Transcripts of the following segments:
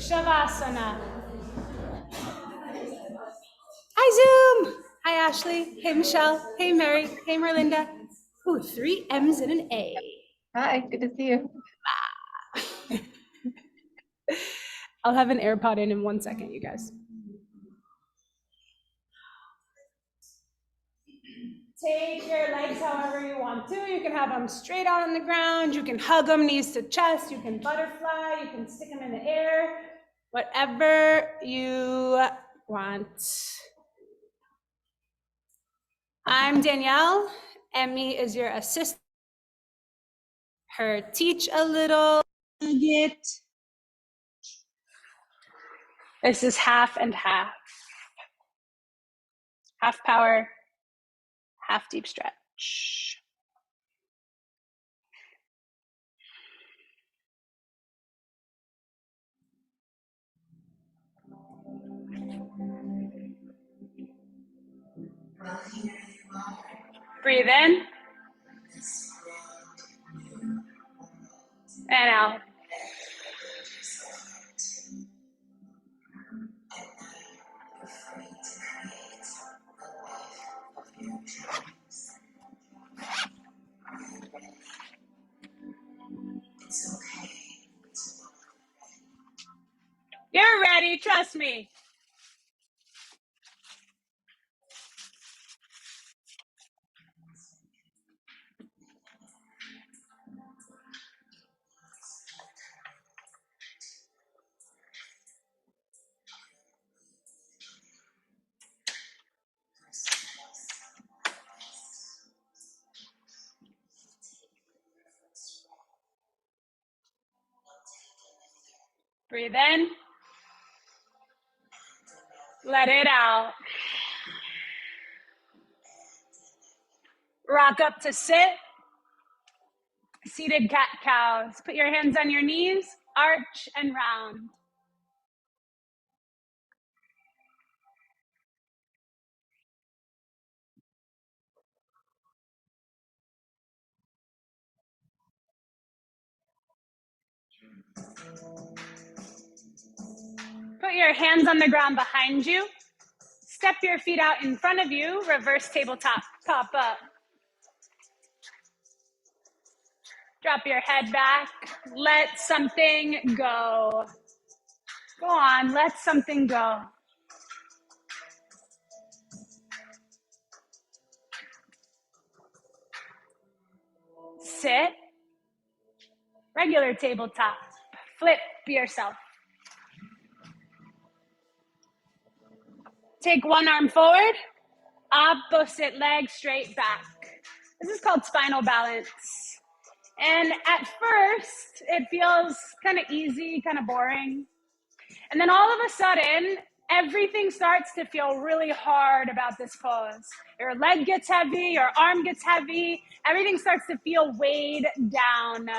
Shavasana. Hi, Zoom. Hi, Ashley. Hey, Michelle. Hey, Mary. Hey, Merlinda. Ooh, 3 M's and an A. Hi, good to see you. I'll have an AirPod in 1 second, you guys. Take your legs however you want to. You can have them straight out on the ground. You can hug them knees to chest. You can butterfly. You can stick them in the air. Whatever you want. I'm Danielle. Emmy is your assistant. Her teach a little nugget. This is half and half. Half power, half deep stretch. Breathe in and out. You're ready, trust me. Breathe in. Let it out. Rock up to sit. Seated cat-cows. Put your hands on your knees, arch and round. Put your hands on the ground behind you. Step your feet out in front of you. Reverse tabletop, pop up. Drop your head back. Let something go. Go on, let something go. Sit. Regular tabletop. Flip yourself. Take one arm forward. Opposite leg straight back. This is called spinal balance. And at first, it feels kind of easy, kind of boring. And then all of a sudden, everything starts to feel really hard about this pose. Your leg gets heavy, your arm gets heavy, everything starts to feel weighed down.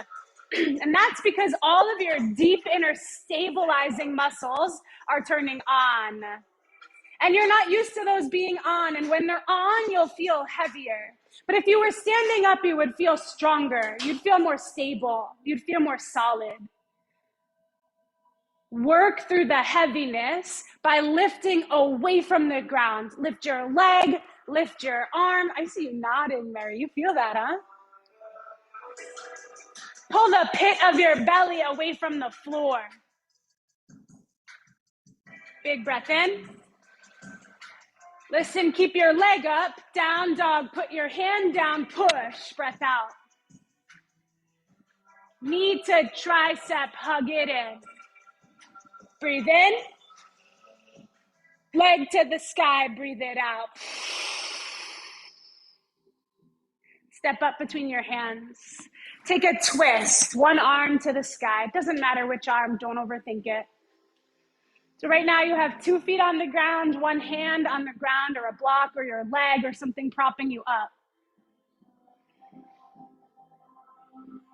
And that's because all of your deep inner stabilizing muscles are turning on. And you're not used to those being on. And when they're on, you'll feel heavier. But if you were standing up, you would feel stronger. You'd feel more stable. You'd feel more solid. Work through the heaviness by lifting away from the ground. Lift your leg, lift your arm. I see you nodding, Mary. You feel that, huh? Pull the pit of your belly away from the floor. Big breath in. Listen, keep your leg up, down dog, put your hand down, push, breath out. Knee to tricep, hug it in. Breathe in. Leg to the sky, breathe it out. Step up between your hands. Take a twist, one arm to the sky. It doesn't matter which arm, don't overthink it. So right now you have 2 feet on the ground, one hand on the ground or a block or your leg or something propping you up.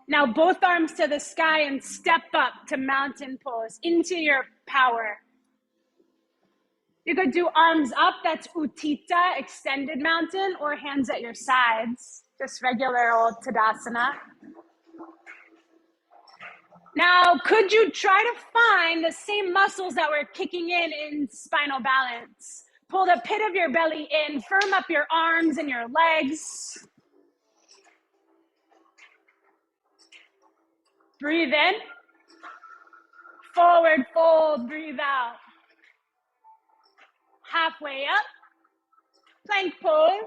Now both arms to the sky and step up to mountain pose into your power. You could do arms up, that's Utthita, extended mountain, or hands at your sides, just regular old Tadasana. Now, could you try to find the same muscles that were kicking in spinal balance? Pull the pit of your belly in, firm up your arms and your legs. Breathe in. Forward fold, breathe out. Halfway up. Plank pose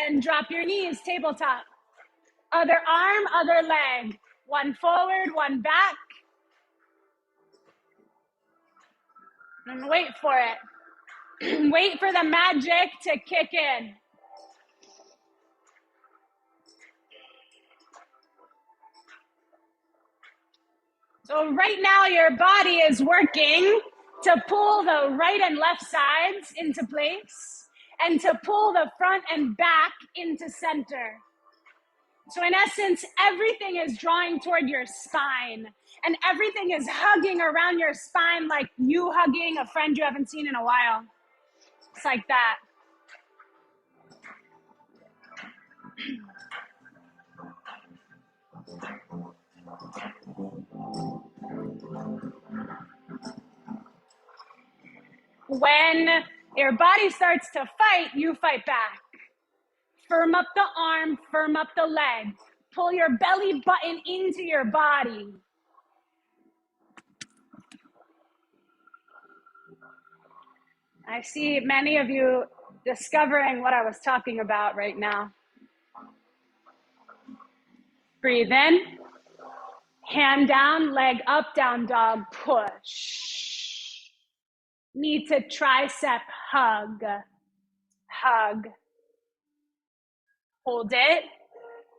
and drop your knees, tabletop. Other arm, other leg. One forward, one back. And wait for it. Wait for the magic to kick in. So right now your body is working to pull the right and left sides into place and to pull the front and back into center. So in essence, everything is drawing toward your spine and everything is hugging around your spine like you hugging a friend you haven't seen in a while. It's like that. When your body starts to fight, you fight back. Firm up the arm, firm up the leg. Pull your belly button into your body. I see many of you discovering what I was talking about right now. Breathe in. Hand down, leg up, down dog, push. Knee to tricep, hug. Hug. Hold it.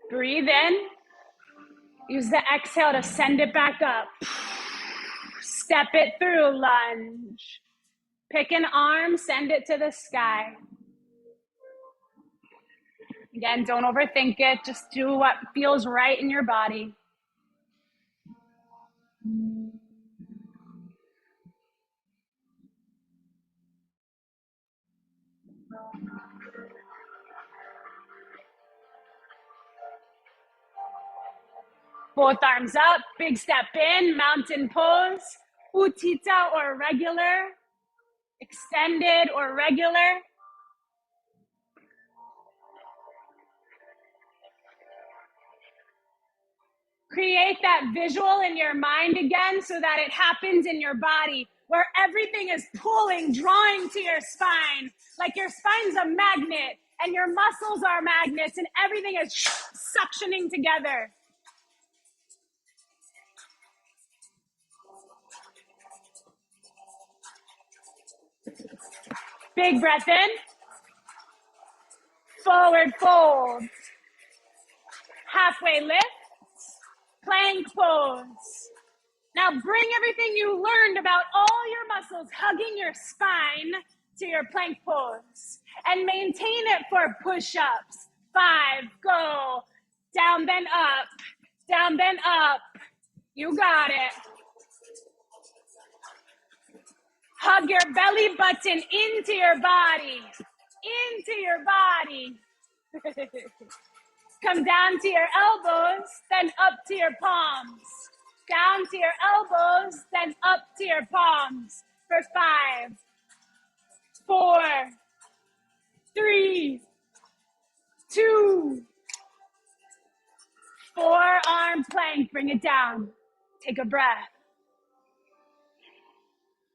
Breathe in. Use the exhale to send it back up. Step it through, lunge. Pick an arm, send it to the sky. Again, don't overthink it. Just do what feels right in your body. Both arms up, big step in, mountain pose, Utthita or regular, extended or regular. Create that visual in your mind again so that it happens in your body where everything is pulling, drawing to your spine, like your spine's a magnet and your muscles are magnets and everything is suctioning together. Big breath in. Forward fold. Halfway lift. Plank pose. Now bring everything you learned about all your muscles hugging your spine to your plank pose. And maintain it for push-ups. 5, go. Down, then up. Down, then up. You got it. Hug your belly button into your body. Into your body. Come down to your elbows, then up to your palms. Down to your elbows, then up to your palms. For 5, 4, 3, 2. Forearm plank, bring it down. Take a breath.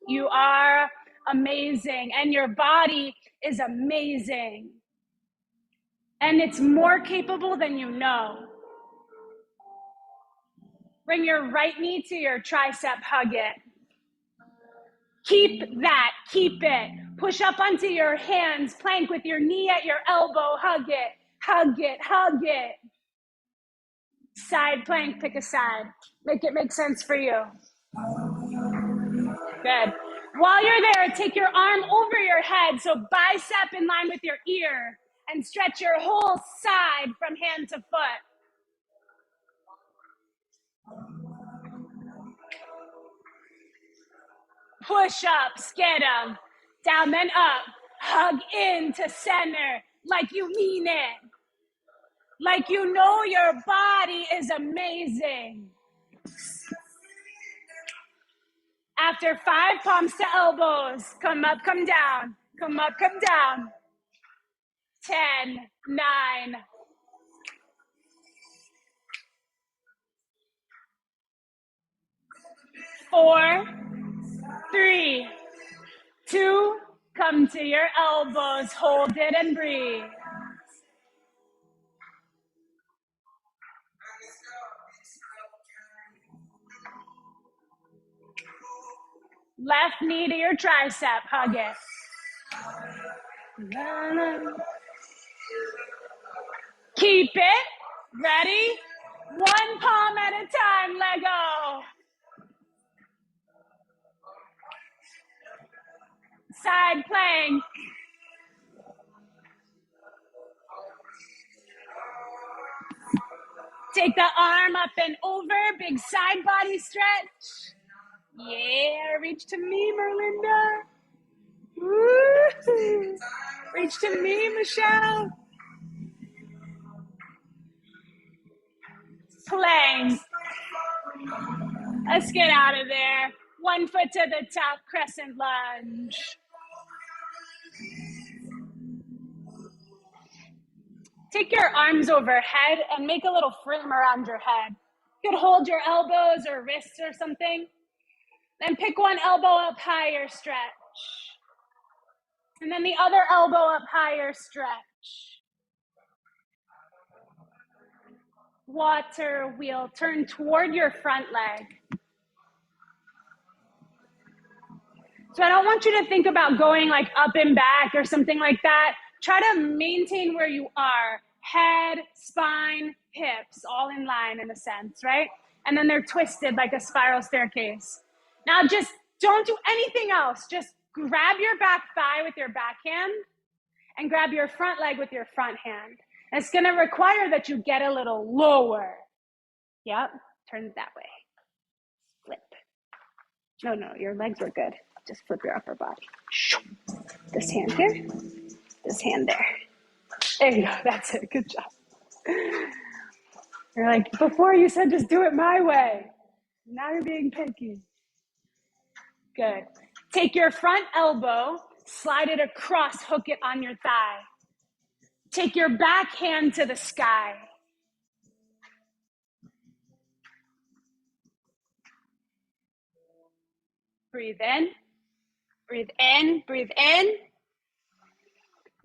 You are amazing, and your body is amazing. And it's more capable than you know. Bring your right knee to your tricep, hug it. Keep that, keep it. Push up onto your hands, plank with your knee at your elbow, hug it, hug it, hug it. Side plank, pick a side. Make it make sense for you. Good. While you're there, take your arm over your head, so bicep in line with your ear, and stretch your whole side from hand to foot. Push-ups, get them. Down, then up. Hug into center like you mean it. Like you know your body is amazing. After 5, palms to elbows. Come up, come down. Come up, come down. 10, 9. 4, 3, 2. Come to your elbows. Hold it and breathe. Left knee to your tricep. Hug it. Keep it. Ready? 1 palm at a time. Let go. Side plank. Take the arm up and over. Big side body stretch. Yeah, reach to me, Merlinda. Woo. Reach to me, Michelle. Plank. Let's get out of there. 1 foot to the top, crescent lunge. Take your arms overhead and make a little frame around your head. You could hold your elbows or wrists or something. Then pick one elbow up higher, stretch. And then the other elbow up higher, stretch. Water wheel, turn toward your front leg. So I don't want you to think about going like up and back or something like that. Try to maintain where you are. Head, spine, hips, all in line in a sense, right? And then they're twisted like a spiral staircase. Now just don't do anything else. Just grab your back thigh with your back hand and grab your front leg with your front hand. And it's gonna require that you get a little lower. Yep, turn it that way. Flip. No, your legs were good. Just flip your upper body. This hand here, this hand there. There you go, that's it, good job. You're like, before you said just do it my way. Now you're being picky. Good. Take your front elbow, slide it across, hook it on your thigh. Take your back hand to the sky. Breathe in, breathe in, breathe in.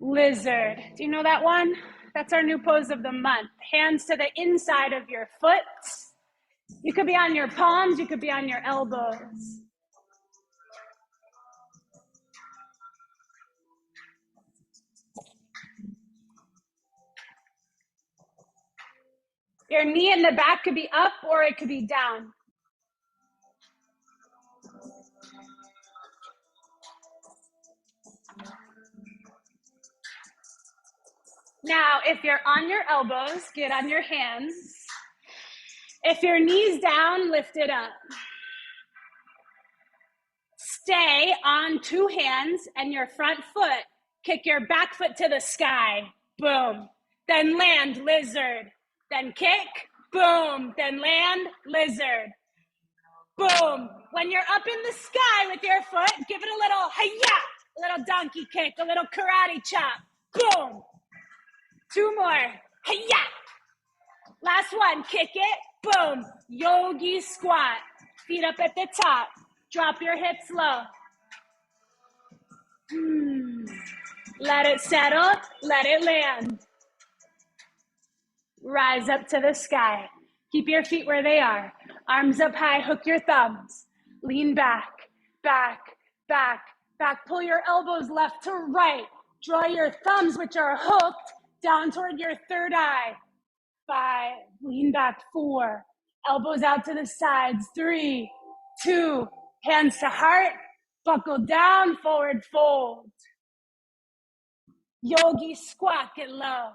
Lizard. Do you know that one? That's our new pose of the month. Hands to the inside of your foot. You could be on your palms, you could be on your elbows. Your knee in the back could be up or it could be down. Now, if you're on your elbows, get on your hands. If your knee's down, lift it up. Stay on two hands and your front foot. Kick your back foot to the sky. Boom. Then land, lizard. Then kick, boom. Then land, lizard. Boom. When you're up in the sky with your foot, give it a little hi-ya, a little donkey kick, a little karate chop. Boom. Two more. Hi-ya. Last one. Kick it. Boom. Yogi squat. Feet up at the top. Drop your hips low. Let it settle. Let it land. Rise up to the sky. Keep your feet where they are. Arms up high. Hook your thumbs. Lean back, back, back, back. Pull your elbows left to right. Draw your thumbs, which are hooked, down toward your third eye. 5. Lean back. 4. Elbows out to the sides. 3, 2. Hands to heart. Buckle down. Forward fold. Yogi squat. Get low.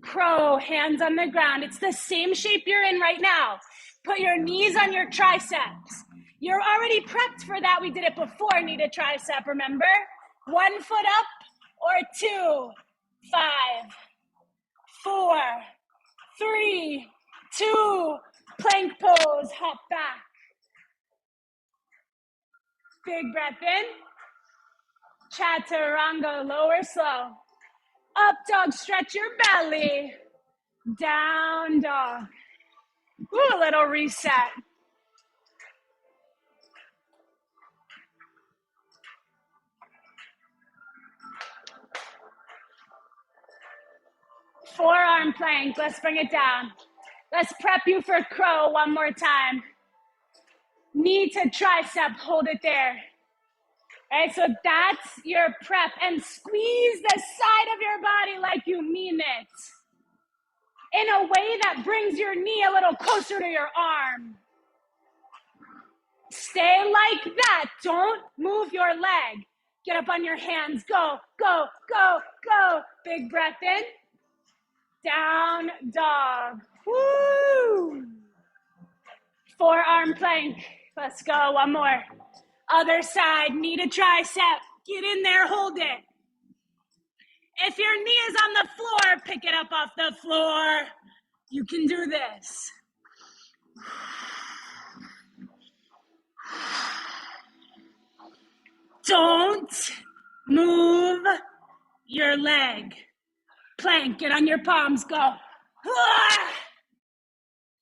Crow, hands on the ground. It's the same shape you're in right now. Put your knees on your triceps. You're already prepped for that. We did it before, knee to tricep, remember? 1 foot up or 2, 5, 4, 3, 2, plank pose, hop back. Big breath in. Chaturanga, lower slow. Up dog, stretch your belly. Down dog. Ooh, a little reset. Forearm plank, let's bring it down. Let's prep you for crow one more time. Knee to tricep, hold it there. All right, so that's your prep. And squeeze the side of your body like you mean it. In a way that brings your knee a little closer to your arm. Stay like that. Don't move your leg. Get up on your hands. Go, go, go, go. Big breath in. Down dog. Woo! Forearm plank. Let's go. One more. Other side. Knee to tricep. Get in there. Hold it. If your knee is on the floor, pick it up off the floor. You can do this. Don't move your leg. Plank. Get on your palms. Go.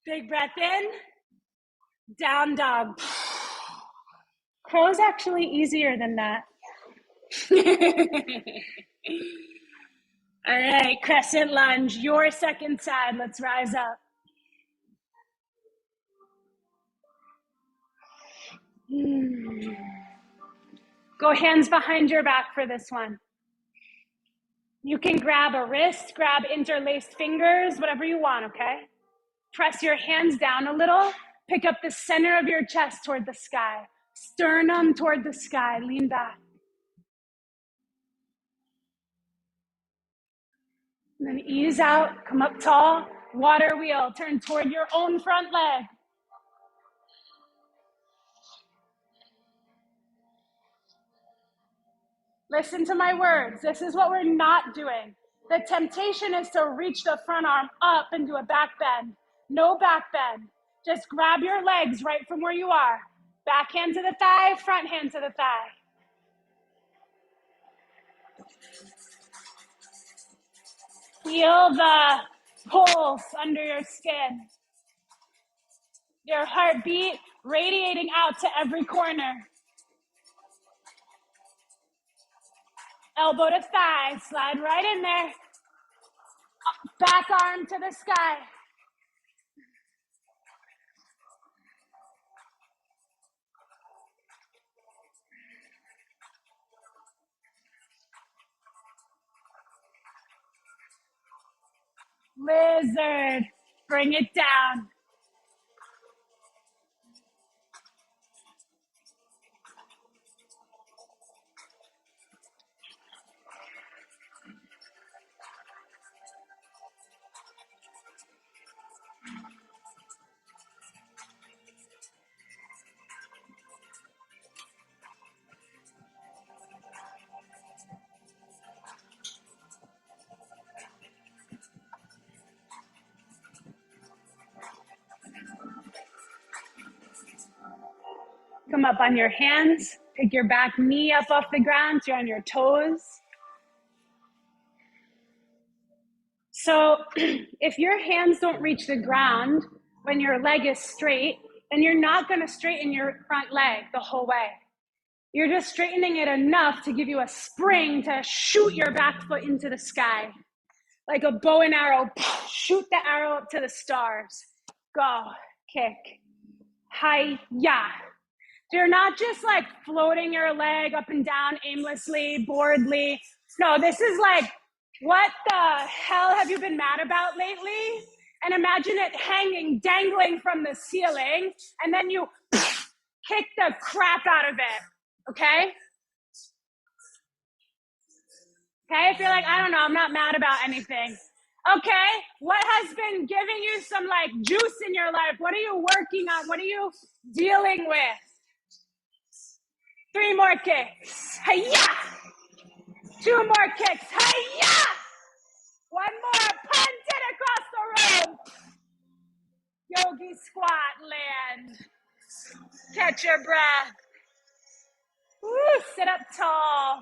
Big breath in. Down dog. Crow's actually easier than that. All right, crescent lunge, your second side. Let's rise up. Go hands behind your back for this one. You can grab a wrist, grab interlaced fingers, whatever you want, okay? Press your hands down a little. Pick up the center of your chest toward the sky. Sternum toward the sky. Lean back. And then ease out. Come up tall. Water wheel. Turn toward your own front leg. Listen to my words. This is what we're not doing. The temptation is to reach the front arm up and do a back bend. No back bend. Just grab your legs right from where you are. Back hand to the thigh, front hand to the thigh. Feel the pulse under your skin. Your heartbeat radiating out to every corner. Elbow to thigh, slide right in there. Back arm to the sky. Lizard, bring it down. Come up on your hands. Pick your back knee up off the ground so you're on your toes. So if your hands don't reach the ground when your leg is straight, then you're not going to straighten your front leg the whole way. You're just straightening it enough to give you a spring to shoot your back foot into the sky. Like a bow and arrow, shoot the arrow up to the stars. Go, kick, hi-ya. So you're not just like floating your leg up and down aimlessly, boredly. No, this is like, what the hell have you been mad about lately? And imagine it hanging, dangling from the ceiling, and then you kick the crap out of it. Okay? Okay, if you're like, I don't know, I'm not mad about anything. Okay, what has been giving you some like juice in your life? What are you working on? What are you dealing with? 3 more kicks. Hi-ya! 2 more kicks. Hi-ya! 1 more. Punt it across the room. Yogi squat, land. Catch your breath. Woo, sit up tall.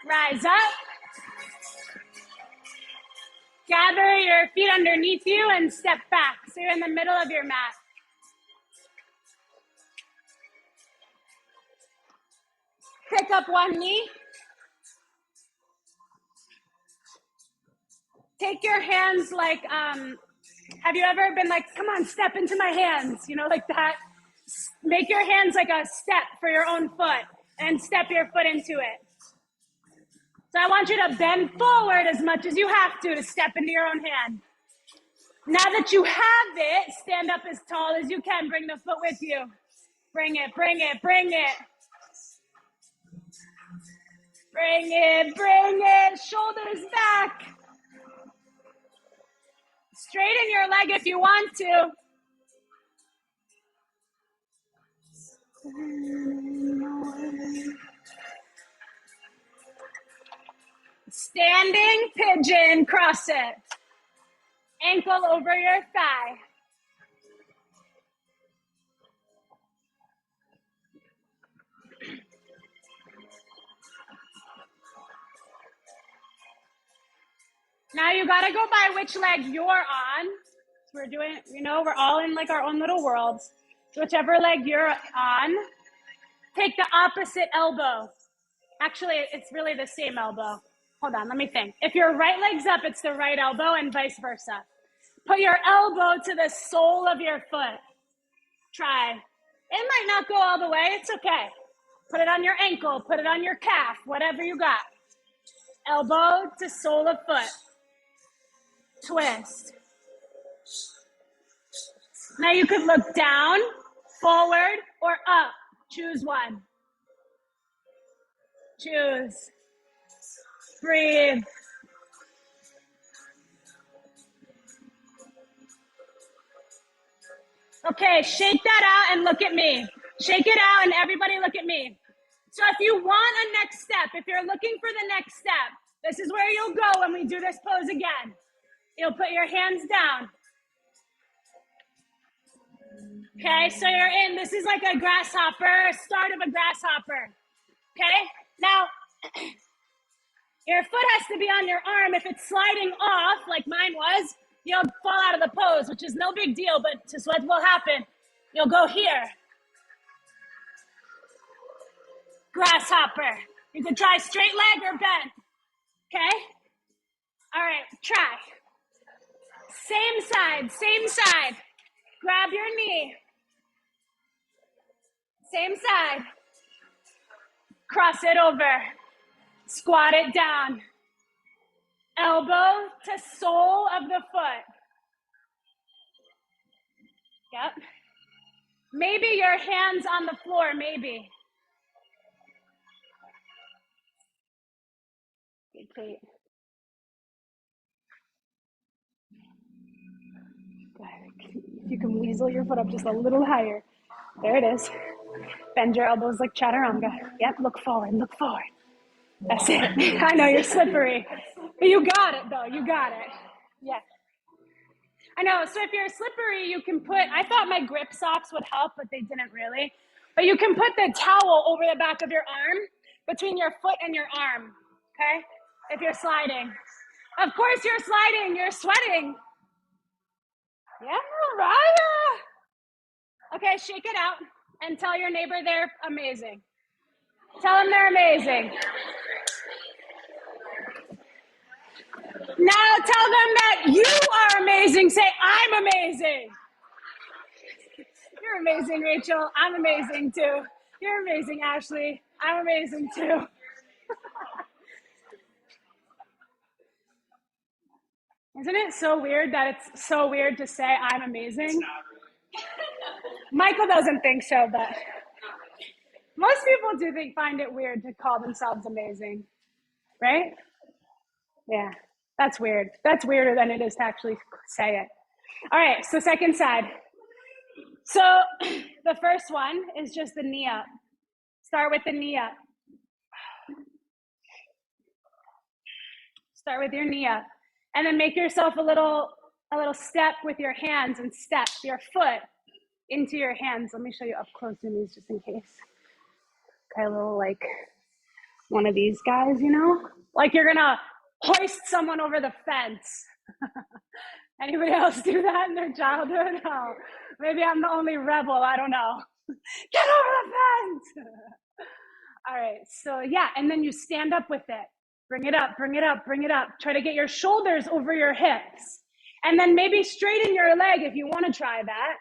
Rise up. Gather your feet underneath you and step back. So you're in the middle of your mat. Pick up one knee. Take your hands like, have you ever been like, come on, step into my hands, you know, like that? Make your hands like a step for your own foot and step your foot into it. So I want you to bend forward as much as you have to step into your own hand. Now that you have it, stand up as tall as you can. Bring the foot with you. Bring it, bring it, bring it. Bring it, bring it. Shoulders back. Straighten your leg if you want to. Standing pigeon, cross it. Ankle over your thigh. Now you gotta go by which leg you're on. So we're doing, you know, we're all in like our own little worlds. So whichever leg you're on, take the opposite elbow. Actually, it's really the same elbow. Hold on, let me think. If your right leg's up, it's the right elbow and vice versa. Put your elbow to the sole of your foot. Try. It might not go all the way, it's okay. Put it on your ankle, put it on your calf, whatever you got. Elbow to sole of foot. Twist. Now you could look down, forward, or up. Choose one. Choose. Breathe. Okay, shake that out and look at me. Shake it out and everybody look at me. So if you want a next step, if you're looking for the next step, this is where you'll go when we do this pose again. You'll put your hands down. Okay, so you're in, this is like a grasshopper, start of a grasshopper. Okay, now your foot has to be on your arm. If it's sliding off, like mine was, you'll fall out of the pose, which is no big deal, but just what will happen, you'll go here. Grasshopper. You can try straight leg or bent. Okay? All right, try. Same side, same side. Grab your knee. Same side. Cross it over. Squat it down. Elbow to sole of the foot. Yep. Maybe your hands on the floor, maybe. Good, Kate. Good. If you can weasel your foot up just a little higher. There it is. Bend your elbows like chaturanga. Yep, look forward, look forward. That's it. I know you're slippery, but you got it though. You got it. Yeah. I know. So if you're slippery, you can put, I thought my grip socks would help, but they didn't really. But you can put the towel over the back of your arm, between your foot and your arm. Okay? If you're sliding. Of course you're sliding. You're sweating. Yeah, Mariah. Okay, shake it out and tell your neighbor they're amazing. Tell them they're amazing. Now tell them that you are amazing. Say, I'm amazing. You're amazing, Rachel. I'm amazing too. You're amazing, Ashley. I'm amazing too. Isn't it so weird that it's so weird to say I'm amazing? Michael doesn't think so, but most people do find it weird to call themselves amazing, right? Yeah, that's weird. That's weirder than it is to actually say it. All right, so second side. So the first one is just the knee up. Start with the knee up. Start with your knee up. And then make yourself a little step with your hands and step your foot into your hands. Let me show you up close in these just in case. Okay, a little like one of these guys, you know? Like you're gonna hoist someone over the fence. Anybody else do that in their childhood? Oh, maybe I'm the only rebel, I don't know. Get over the fence! All right, so yeah, and then you stand up with it. Bring it up, bring it up, bring it up. Try to get your shoulders over your hips. And then maybe straighten your leg if you want to try that.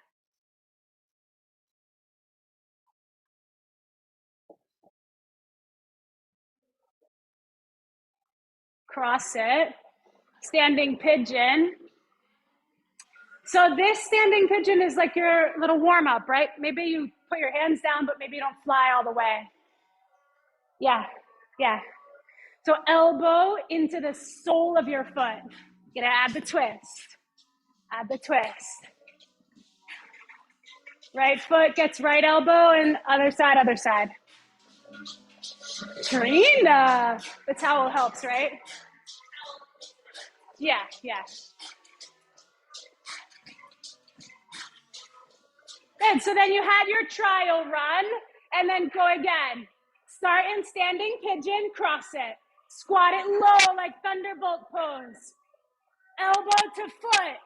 Cross it. Standing pigeon. So this standing pigeon is like your little warm up, right? Maybe you put your hands down, but maybe you don't fly all the way. Yeah, yeah. So elbow into the sole of your foot. You're gonna add the twist. Add the twist. Right foot gets right elbow and other side, other side. Trina, the towel helps, right? Yeah, yeah. Good, so then you had your trial run and then go again. Start in standing pigeon, cross it. Squat it low like thunderbolt pose. Elbow to foot.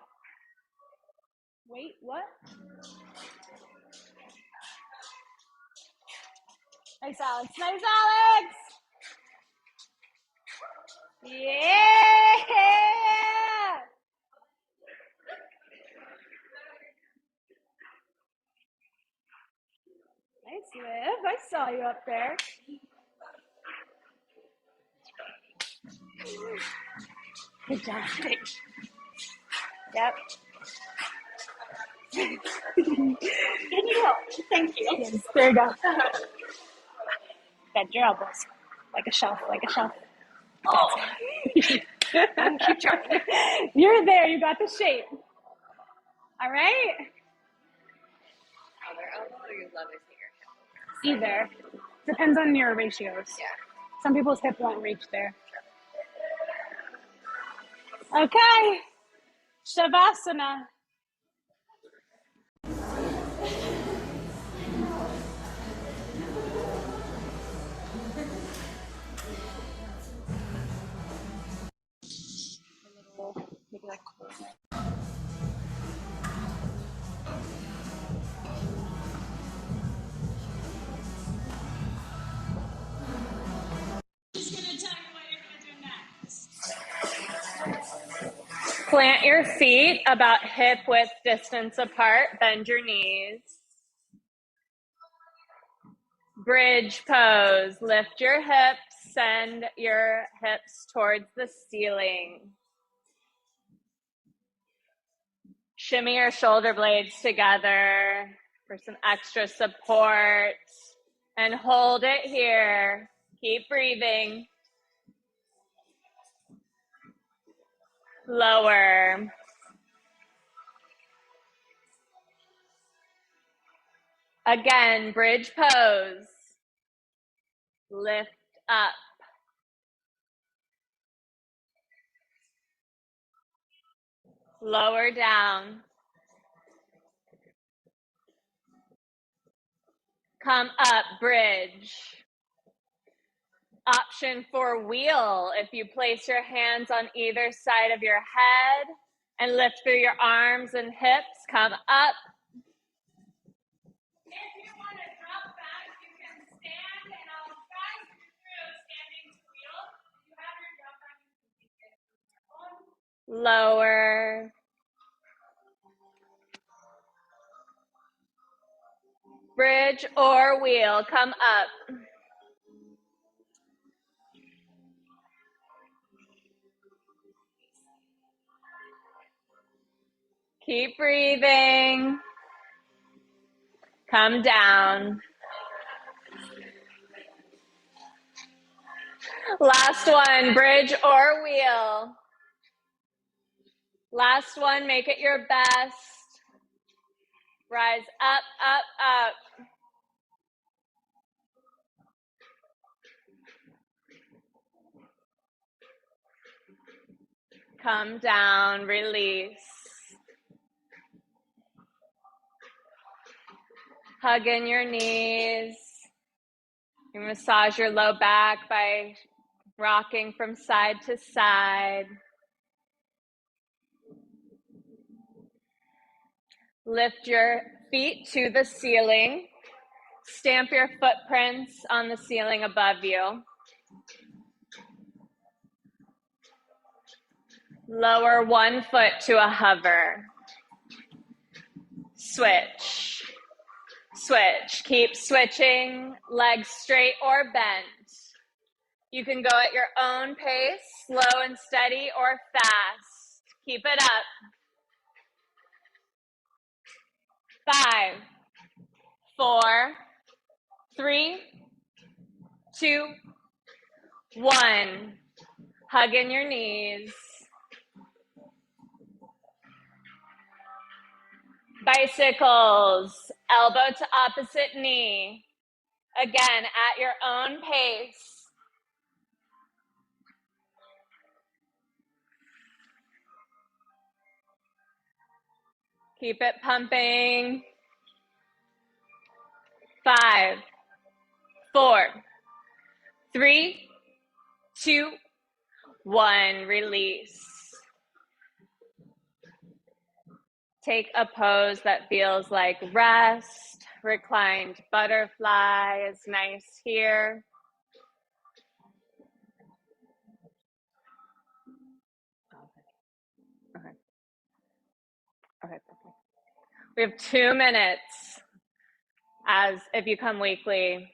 Wait, what? Nice, Alex. Nice, Alex. Yeah. Nice, Liv. I saw you up there. Good job. Yep. Can you help? Thank you. Yes, there you go. Bend your elbows. Like a shelf, like a shelf. Oh. Keep trying. You're there. You got the shape. All right? Other elbow or your lowest finger? Either. Depends on your ratios. Yeah. Some people's hip won't reach there. Okay. Shavasana. Maybe like Plant your feet about hip width distance apart. Bend your knees. Bridge pose. Lift your hips. Send your hips towards the ceiling. Shimmy your shoulder blades together for some extra support. And hold it here. Keep breathing. Lower. Again, bridge pose. Lift up. Lower down. Come up, bridge. Option for wheel, if you place your hands on either side of your head and lift through your arms and hips, come up. If you want to drop back, you can stand and I'll guide you through standing to wheel. If you have your drop back, you can take it. Lower. Bridge or wheel, come up. Keep breathing. Come down. Last one, bridge or wheel. Last one, make it your best. Rise up, up, up. Come down, release. Hug in your knees. You massage your low back by rocking from side to side. Lift your feet to the ceiling. Stamp your footprints on the ceiling above you. Lower one foot to a hover. Switch. Switch. Keep switching, legs straight or bent. You can go at your own pace, slow and steady or fast. Keep it up. 5, 4, 3, 2, 1. Hug in your knees. Bicycles, elbow to opposite knee. Again, at your own pace. Keep it pumping. 5, 4, 3, 2, 1. Release. Take a pose that feels like rest. Reclined butterfly is nice here. Okay. Perfect. We have 2 minutes. As if you come weekly,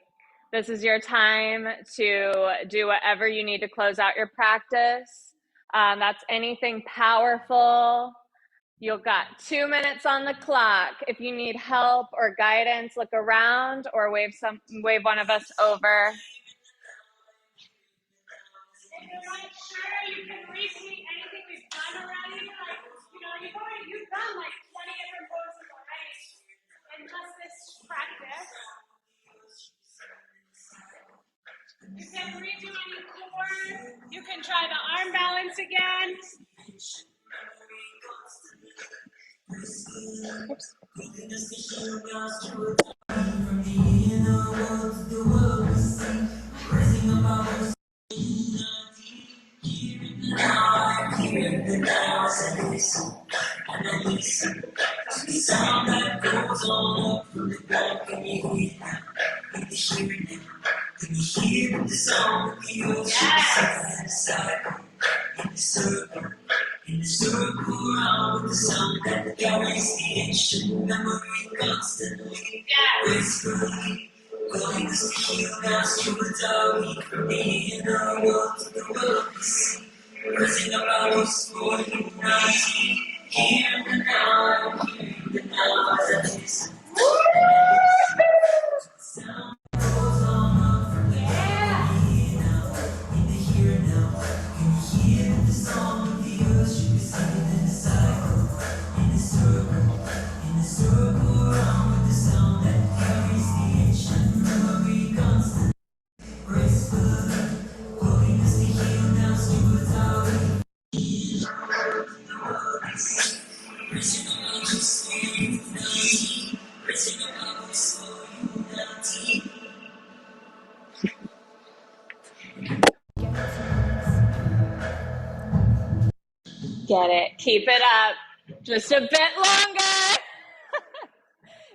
this is your time to do whatever you need to close out your practice. That's anything powerful. You've got 2 minutes on the clock. If you need help or guidance, look around or wave one of us over. If you're not sure, you can repeat anything we've done already. Like, you've done like 20 different poses already in just this practice. You can redo any core. You can try the arm balance again. Oops. In the circle around with the sound that carries the ancient memory constantly. Whisperly, calling us to heal us through the dark. From the inner world to the world we see. Raising up our voice for humanity. Here and now, here and now, that is. Sound goes on from the here now, in the here now. Can you hear the song of the earth? Should we sing it in a cycle, in a circle around with the sound that carries Get it. Keep it up. Just a bit longer.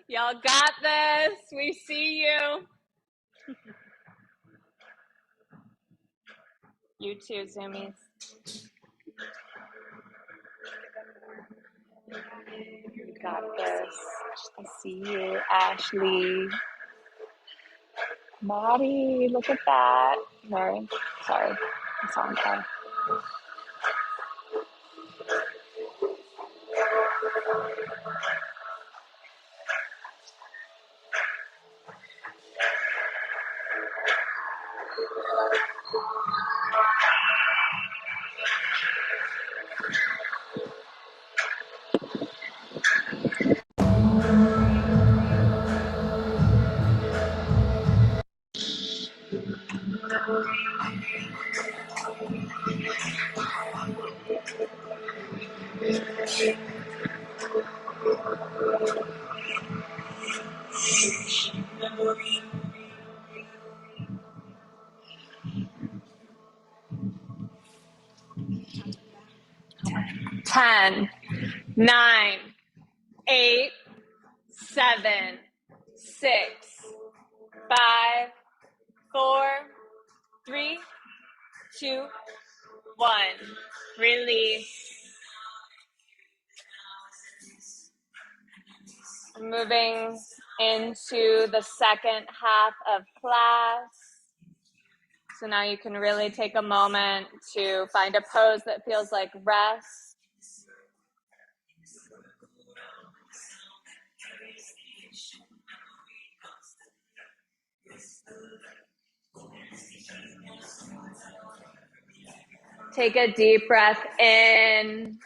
Y'all got this. We see you. You too, Zoomies. You got this. I see you, Ashley. Maddie, look at that. Mary, sorry. It's on time. Memory. 10, 9, 8, 7, 6, 5, 4, 3, 2, 1. Release. Moving into the second half of class. So now you can really take a moment to find a pose that feels like rest. Take a deep breath in.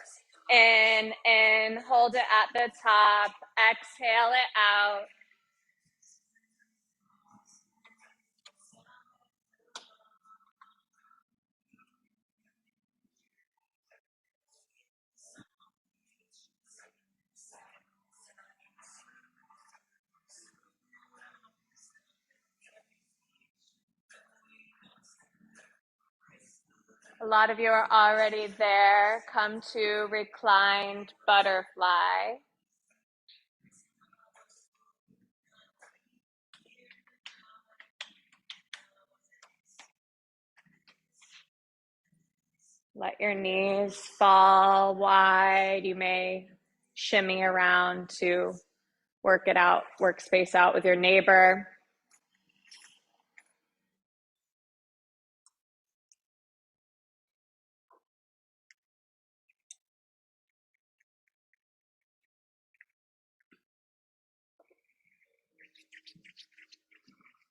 Hold it at the top. Exhale it out. A lot of you are already there. Come to reclined butterfly. Let your knees fall wide. You may shimmy around to work it out, work space out with your neighbor.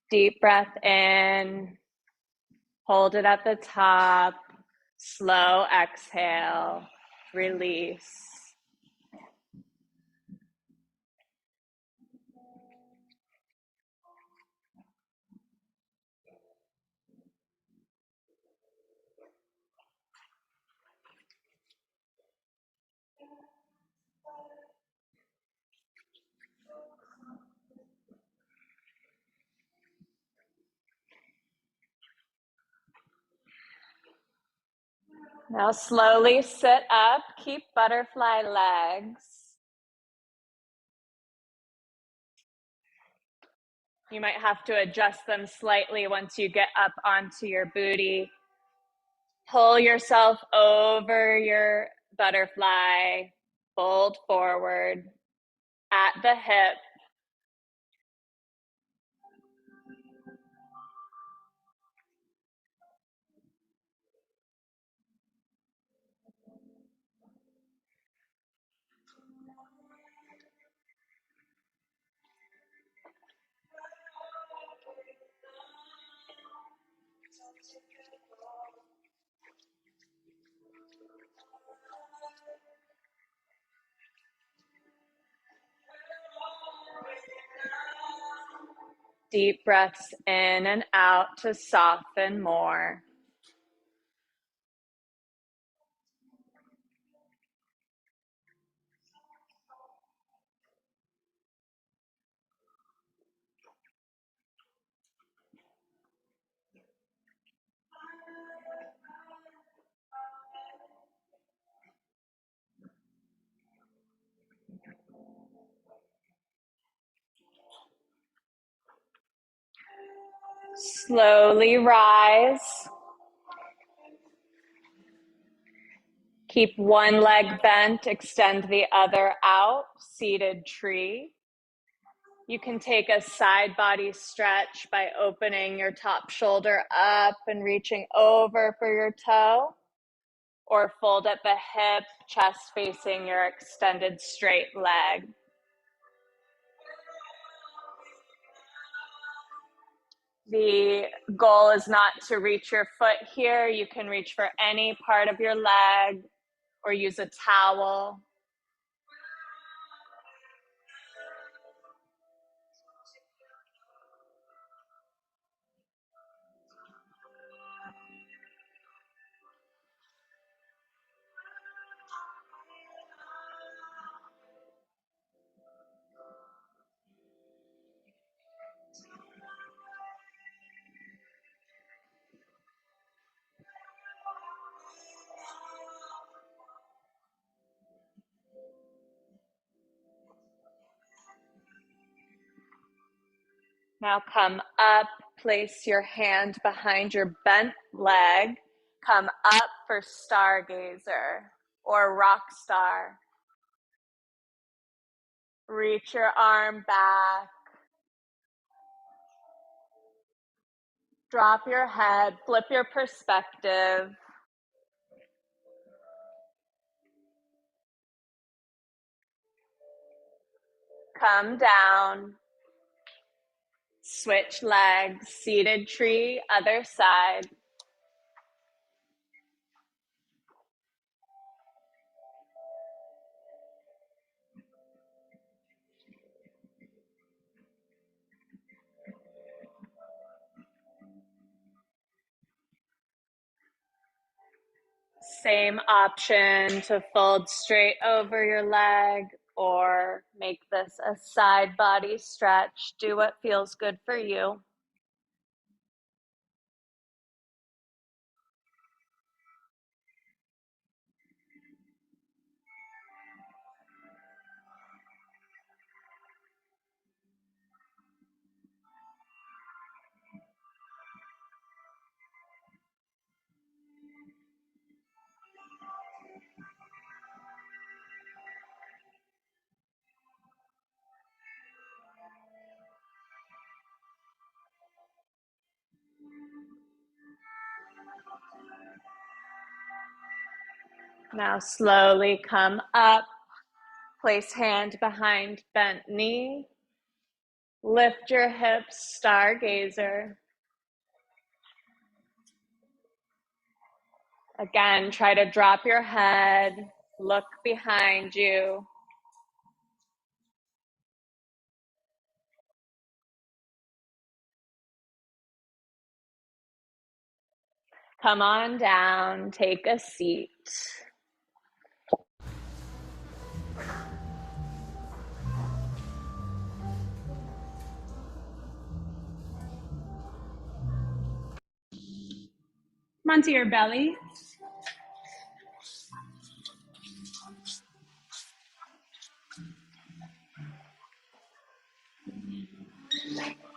Deep breath in, hold it at the top, slow exhale, release. Now slowly sit up, keep butterfly legs. You might have to adjust them slightly once you get up onto your booty. Pull yourself over your butterfly, fold forward at the hip. Deep breaths in and out to soften more. Slowly rise. Keep one leg bent, extend the other out, seated tree. You can take a side body stretch by opening your top shoulder up and reaching over for your toe, or fold at the hip, chest facing your extended straight leg. The goal is not to reach your foot here. You can reach for any part of your leg or use a towel. Now come up, place your hand behind your bent leg. Come up for stargazer or rock star. Reach your arm back. Drop your head, flip your perspective. Come down. Switch legs, seated tree, other side. Same option to fold straight over your leg or make this a side body stretch. Do what feels good for you. Now slowly come up, place hand behind bent knee, lift your hips, stargazer. Again, try to drop your head, look behind you. Come on down, take a seat. Come onto your belly.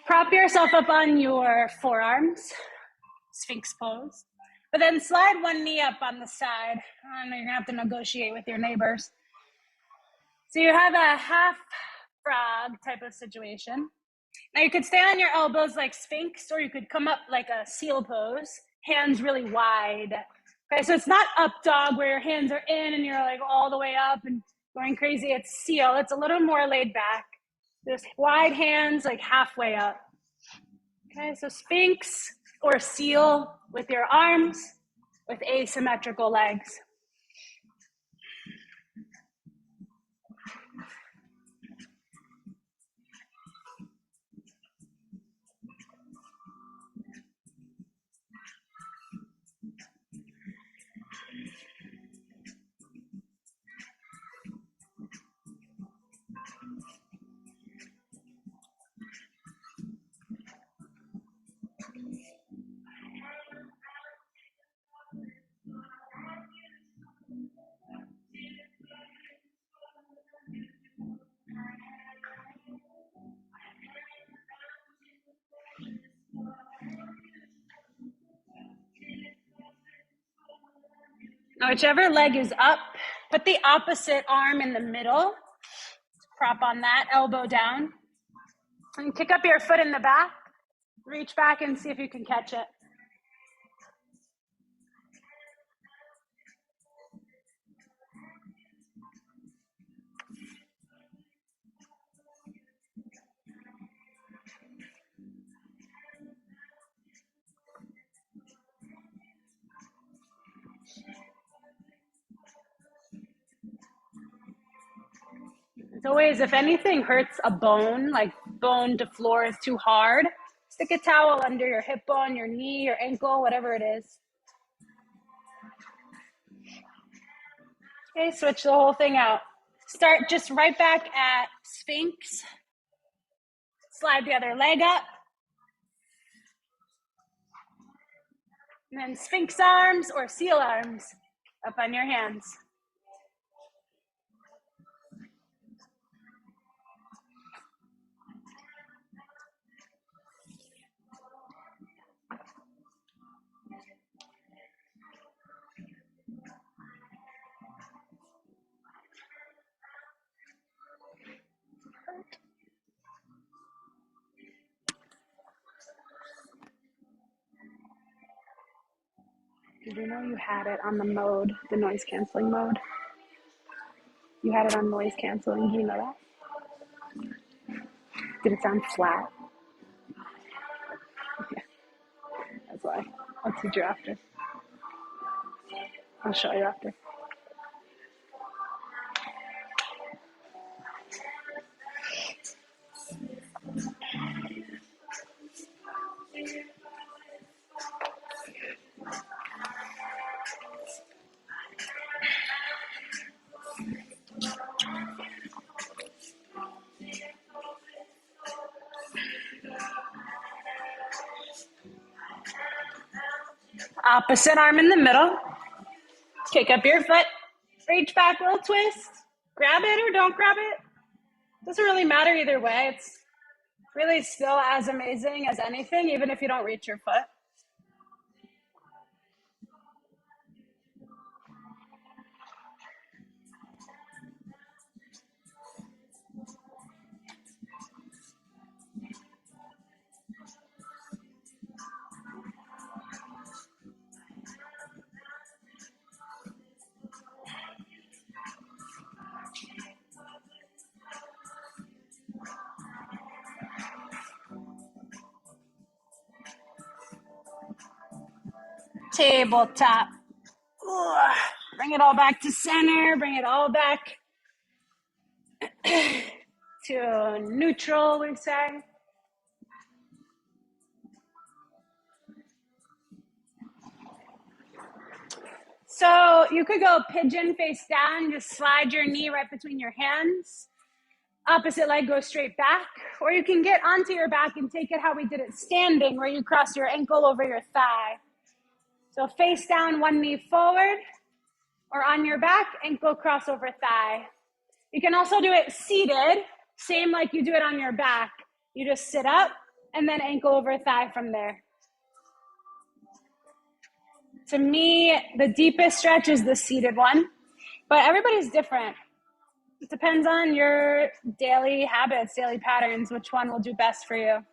Prop yourself up on your forearms, Sphinx pose. But then slide one knee up on the side. I know you're gonna have to negotiate with your neighbors. So you have a half frog type of situation. Now you could stay on your elbows like Sphinx, or you could come up like a seal pose, hands really wide. Okay, so it's not up dog where your hands are in and you're like all the way up and going crazy. It's seal. It's a little more laid back. Just wide hands like halfway up. Okay, so Sphinx or seal with your arms with asymmetrical legs. Now, whichever leg is up, put the opposite arm in the middle. Prop on that, elbow down. And kick up your foot in the back. Reach back and see if you can catch it. It's always, if anything hurts a bone, like bone to floor is too hard, stick a towel under your hip bone, your knee, your ankle, whatever it is. Okay, switch the whole thing out. Start just right back at Sphinx. Slide the other leg up. And then Sphinx arms or seal arms up on your hands. Did you know you had it on the mode, the noise canceling mode? You had it on noise canceling, do you know that? Did it sound flat? Yeah, that's why. I'll teach you after. I'll show you after. Opposite arm in the middle. Kick up your foot. Reach back, little twist. Grab it or don't grab it. Doesn't really matter either way. It's really still as amazing as anything, even if you don't reach your foot. Tabletop. Ugh. Bring it all back to center. Bring it all back to neutral, we say. So you could go pigeon face down, just slide your knee right between your hands. Opposite leg goes straight back. Or you can get onto your back and take it how we did it standing, where you cross your ankle over your thigh. So face down, one knee forward, or on your back, ankle cross over thigh. You can also do it seated, same like you do it on your back. You just sit up and then ankle over thigh from there. To me, the deepest stretch is the seated one, but everybody's different. It depends on your daily habits, daily patterns, which one will do best for you.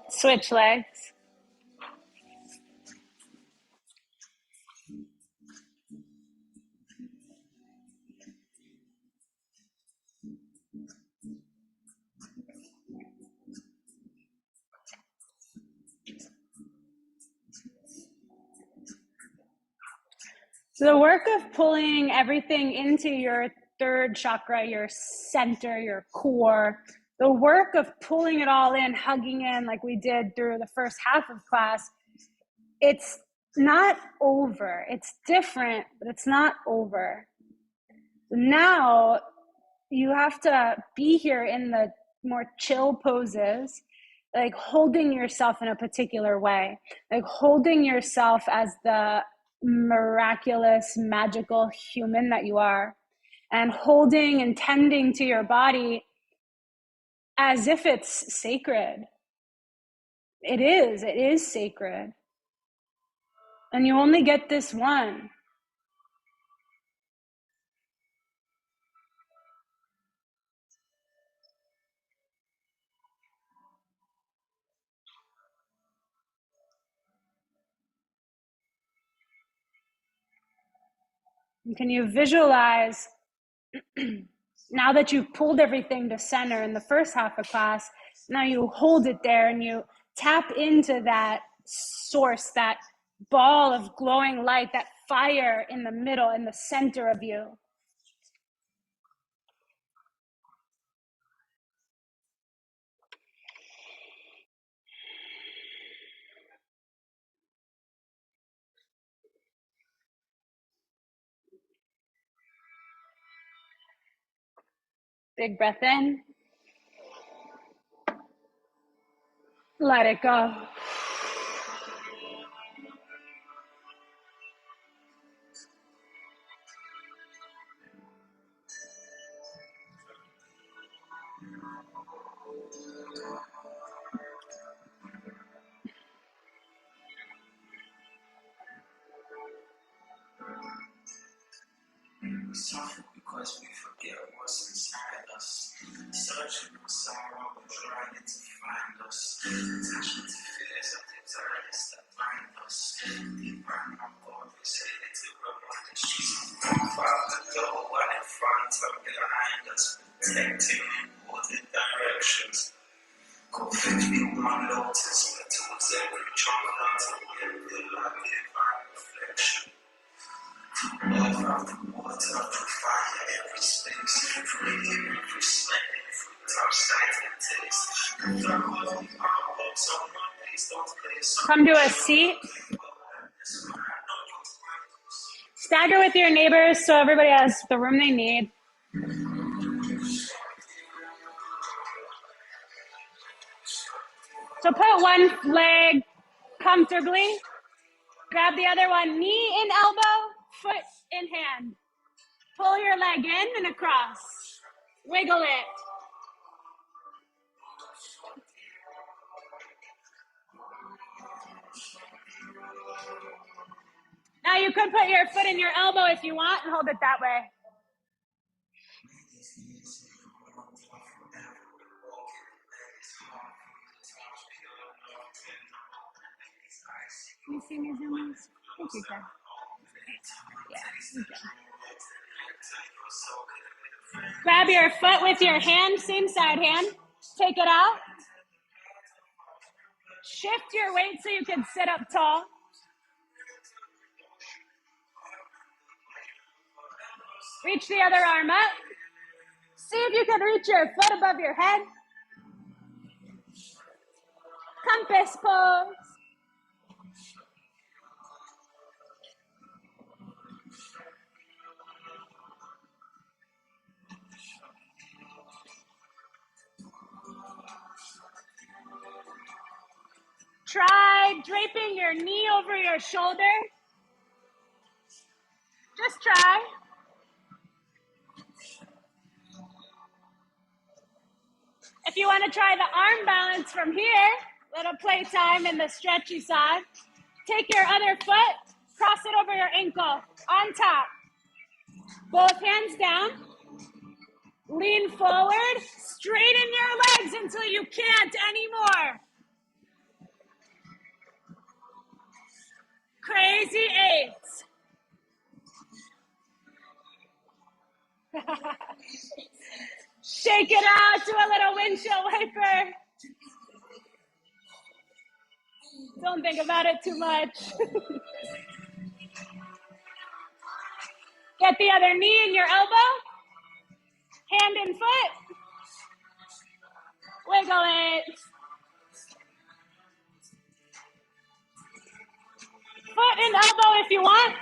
Switch legs. So the work of pulling everything into your third chakra, your center, your core, the work of pulling it all in, hugging in like we did through the first half of class, it's not over. It's different, but it's not over. Now you have to be here in the more chill poses, like holding yourself in a particular way, like holding yourself as the miraculous, magical human that you are, and holding and tending to your body as if it's sacred. It is sacred. And you only get this one. And can you visualize now that you've pulled everything to center in the first half of class, now you hold it there and you tap into that source, that ball of glowing light, that fire in the middle, in the center of you. Big breath in. Let it go. We suffer because we forget what's inside us. Searching for sorrow, but trying to find us. Attachment to fears of the desires that bind us. Deep burn on God, we say it to remind us. She's from far ago, one in front or behind us. Protecting in all the directions. Go 51 lotus, but towards every chunk until we feel like divine reflection. Love after water, through fire, every space, through hearing, through smelling, through touch, sight, and taste. Through all the artworks on Mondays, those days. Come to a seat. Stagger with your neighbors so everybody has the room they need. So put one leg comfortably. Grab the other one, knee in elbow, foot in hand. Pull your leg in and across. Wiggle it. Now you could put your foot in your elbow if you want and hold it that way. Can you see me zoom in? I think you can. Yeah, you can. Grab your foot with your hand, same side hand. Take it out. Shift your weight so you can sit up tall. Reach the other arm up. See if you can reach your foot above your head. Compass pose. Try draping your knee over your shoulder. Just try. If you want to try the arm balance from here, little playtime in the stretchy side. Take your other foot, cross it over your ankle, on top. Both hands down. Lean forward, straighten your legs until you can't anymore. Crazy eights. Shake it out, do a little windshield wiper. Don't think about it too much. Get the other knee in your elbow, hand and foot. Wiggle it. Foot and elbow if you want.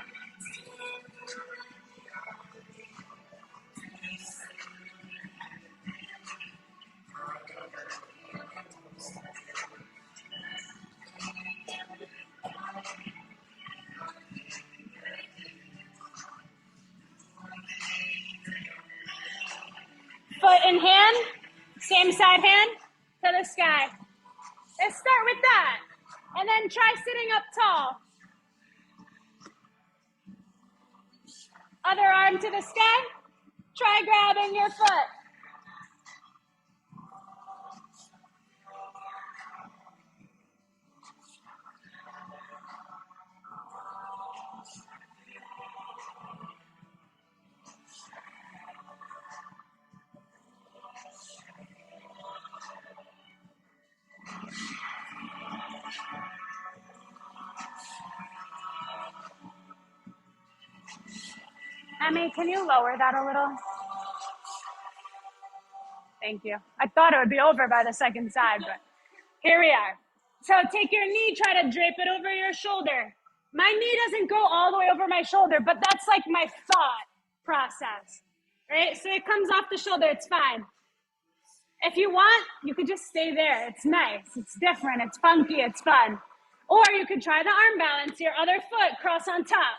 Foot and hand, same side hand to the sky. Let's start with that. And then try sitting up tall. Other arm to the sky. Try grabbing your foot. Emmy, can you lower that a little? Thank you. I thought it would be over by the second side, but here we are. So take your knee, try to drape it over your shoulder. My knee doesn't go all the way over my shoulder, but that's like my thought process, right? So it comes off the shoulder, it's fine. If you want, you could just stay there. It's nice, it's different, it's funky, it's fun. Or you could try the arm balance, your other foot cross on top.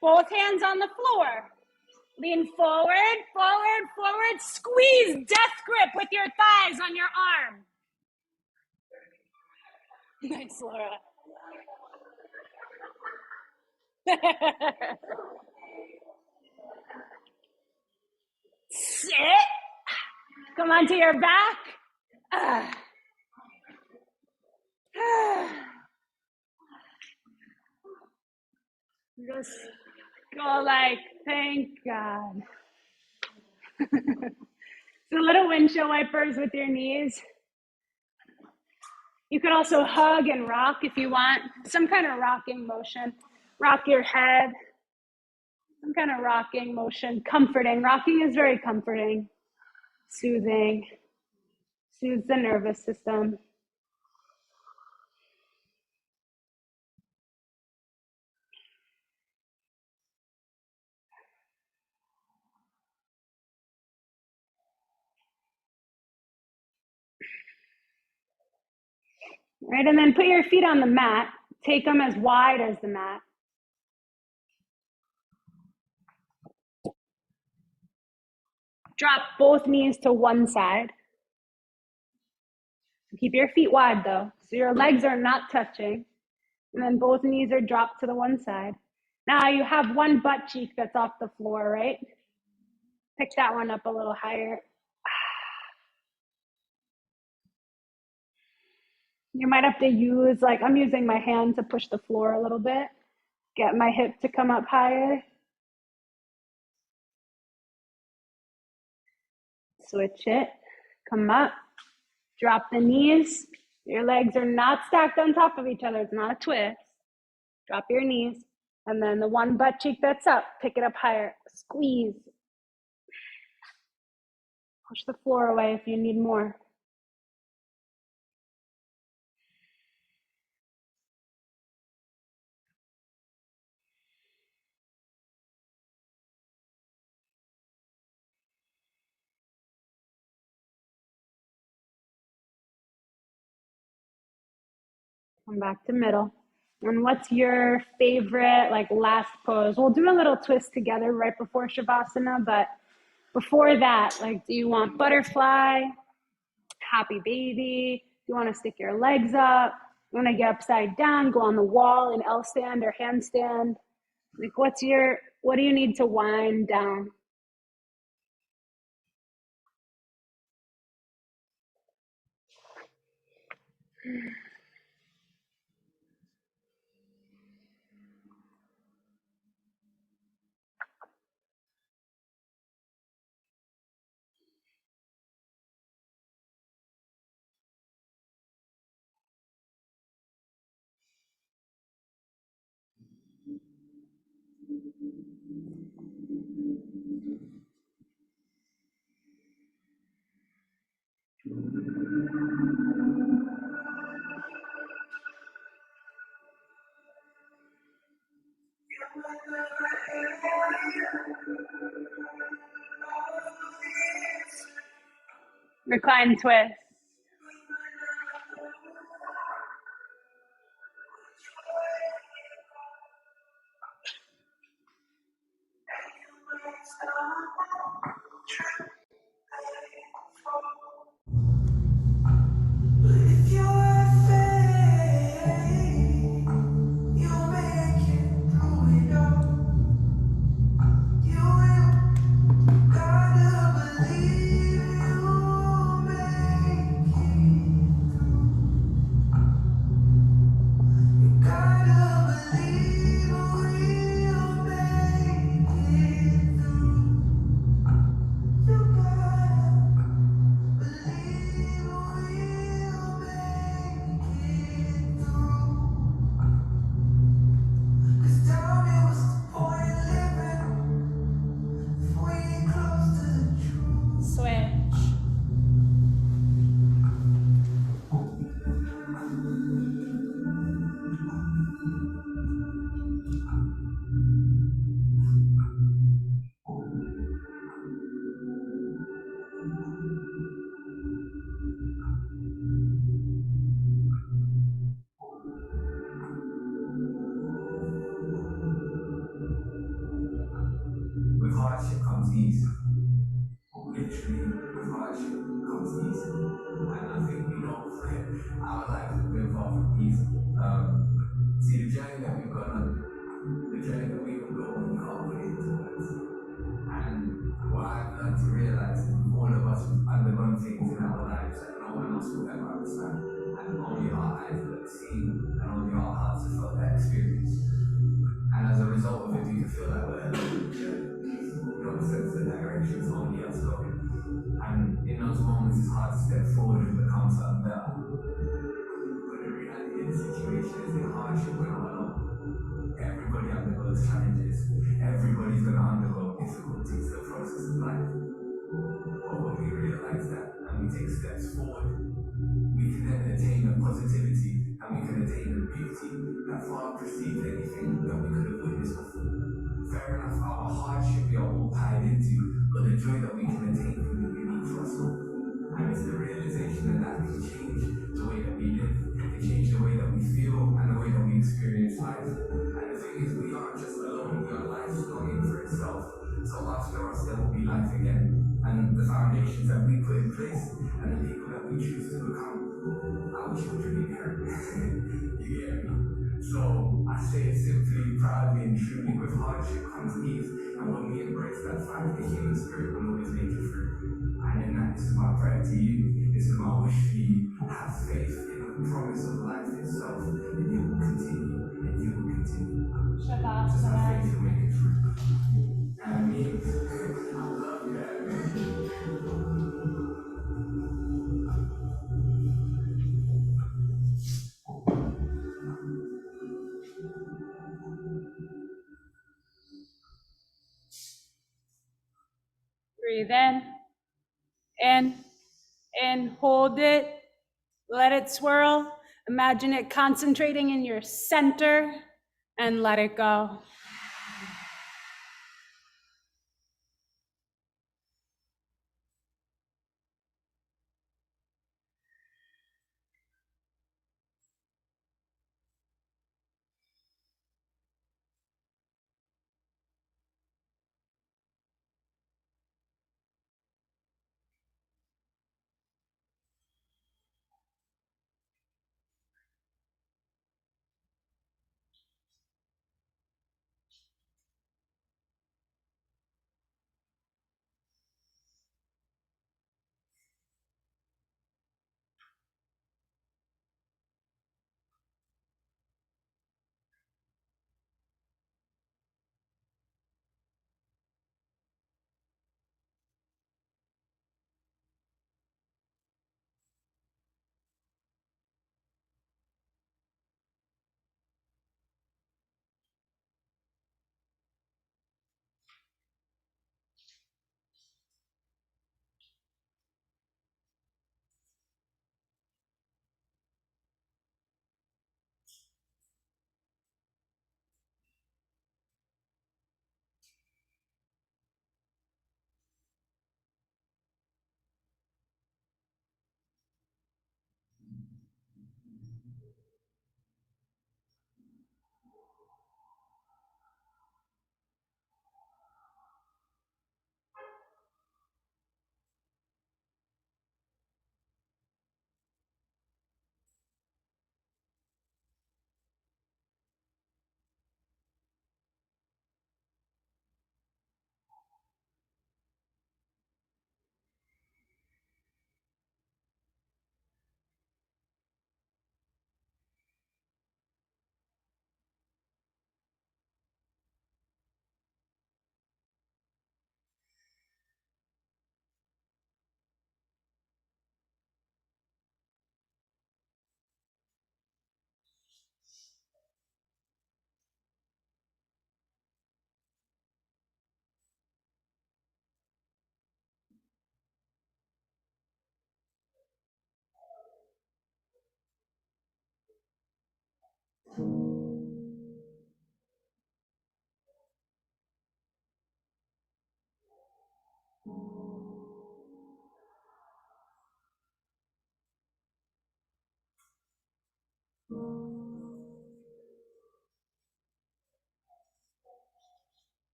Both hands on the floor. Lean forward, forward, forward. Squeeze death grip with your thighs on your arm. Nice, Laura. Sit. Come onto your back. Just go like, thank God. So little windshield wipers with your knees. You could also hug and rock if you want. Some kind of rocking motion. Rock your head. Some kind of rocking motion. Comforting. Rocking is very comforting. Soothing. Soothes the nervous system. Right, and then put your feet on the mat. Take them as wide as the mat. Drop both knees to one side. Keep your feet wide though, so your legs are not touching. And then both knees are dropped to the one side. Now you have one butt cheek that's off the floor, right? Pick that one up a little higher. You might have to use, like I'm using my hand to push the floor a little bit. Get my hip to come up higher. Switch it, come up, drop the knees. Your legs are not stacked on top of each other. It's not a twist. Drop your knees. And then the one butt cheek that's up, pick it up higher. Squeeze. Push the floor away if you need more. Come back to middle. And what's your favorite, like last pose? We'll do a little twist together right before Shavasana, but before that, like, do you want butterfly, happy baby? Do you want to stick your legs up? You want to get upside down, go on the wall in L stand or handstand? Like, what do you need to wind down? Recline twist. If you are fake, you'll make it through it all. You will gotta believe you'll make it through. You gotta believe we'll make it through. You gotta believe we'll make it through. 'Cause tell me what's the point of living if we ain't close to the truth? Switch. With hardship comes ease. Literally, with hardship comes ease. And I think we know our lives have been far from easy. See, the journey that we've gone on, the journey that we will go on, we can't put it into words. And what I've learned to realize is all of us have undergone things in our lives that no one else will ever understand. And only our eyes will have seen, and only our hearts have felt that experience. And as a result of it, we can feel like we're alone in the journey. We don't sense the direction, it's only us going. And in those moments, it's hard to step forward and become something better. But the reality of the situation is in hardship, we're not alone. Everybody undergoes challenges. Everybody's going to undergo difficulties, the process of life. But when we realize that and we take steps forward, we can then attain the positivity and we can attain the beauty that far precedes anything that we could have witnessed before. Fair enough, our hardship we are all tied into, but the joy that we can attain can be unique for us all. And it's the realization that that can change the way that we live, it can change the way that we feel and the way that we experience life. And the thing is, we aren't just alone, we are life's longing for itself. So after us, there will be life again. And the foundations that we put in place and the people that we choose to become, our children inherit. You get me? So I say it simply, proudly, and truly, with hardship comes ease. And when we embrace that fact, the human spirit will always make it through. And in that, this is my prayer to you. This is my wish for you. Have faith in the promise of life itself, and you will continue, and you will continue. Just have faith to make it through. And I mean, I love that. Breathe in, hold it, let it swirl. Imagine it concentrating in your center and let it go.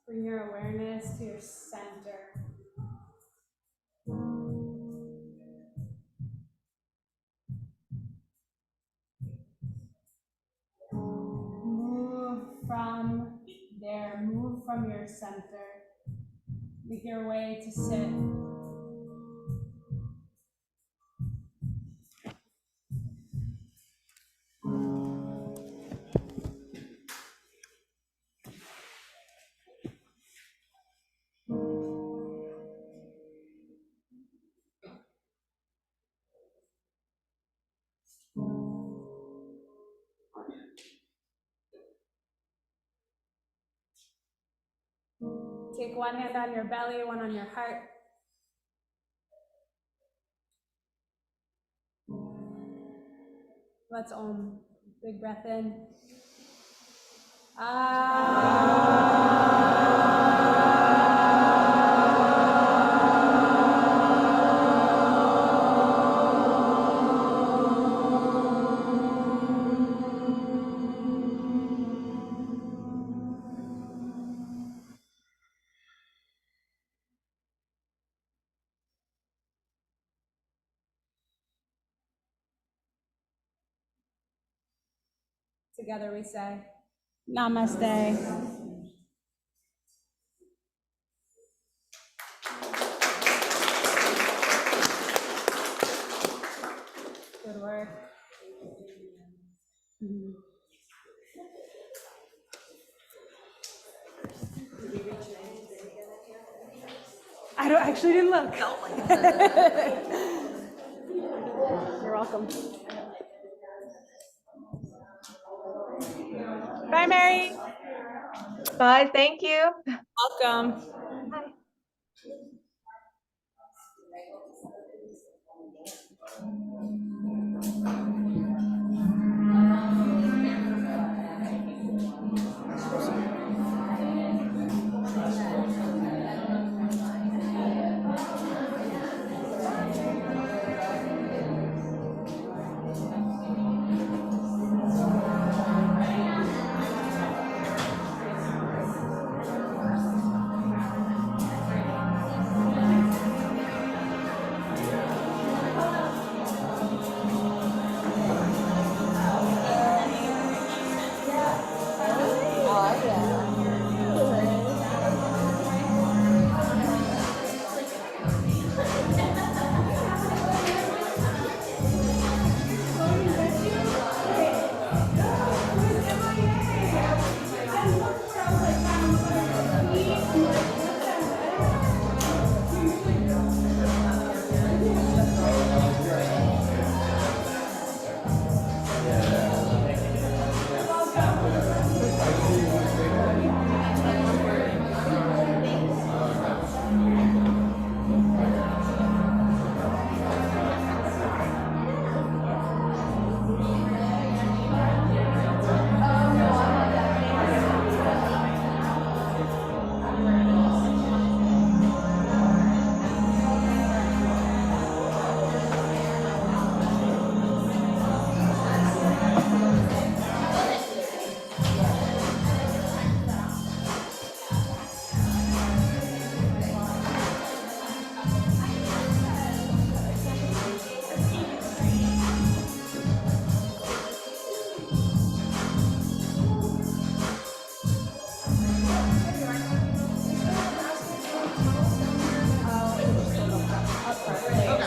Bring your awareness to your center. Move from there, move from your center. Make your way to sit. Take one hand on your belly, one on your heart. Let's Om. Big breath in. Together we say, Namaste. Good work. I don't actually didn't look. You're welcome. Bye, Mary. Bye, thank you. Welcome.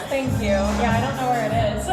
Thank you. Yeah, I don't know where it is.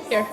Here.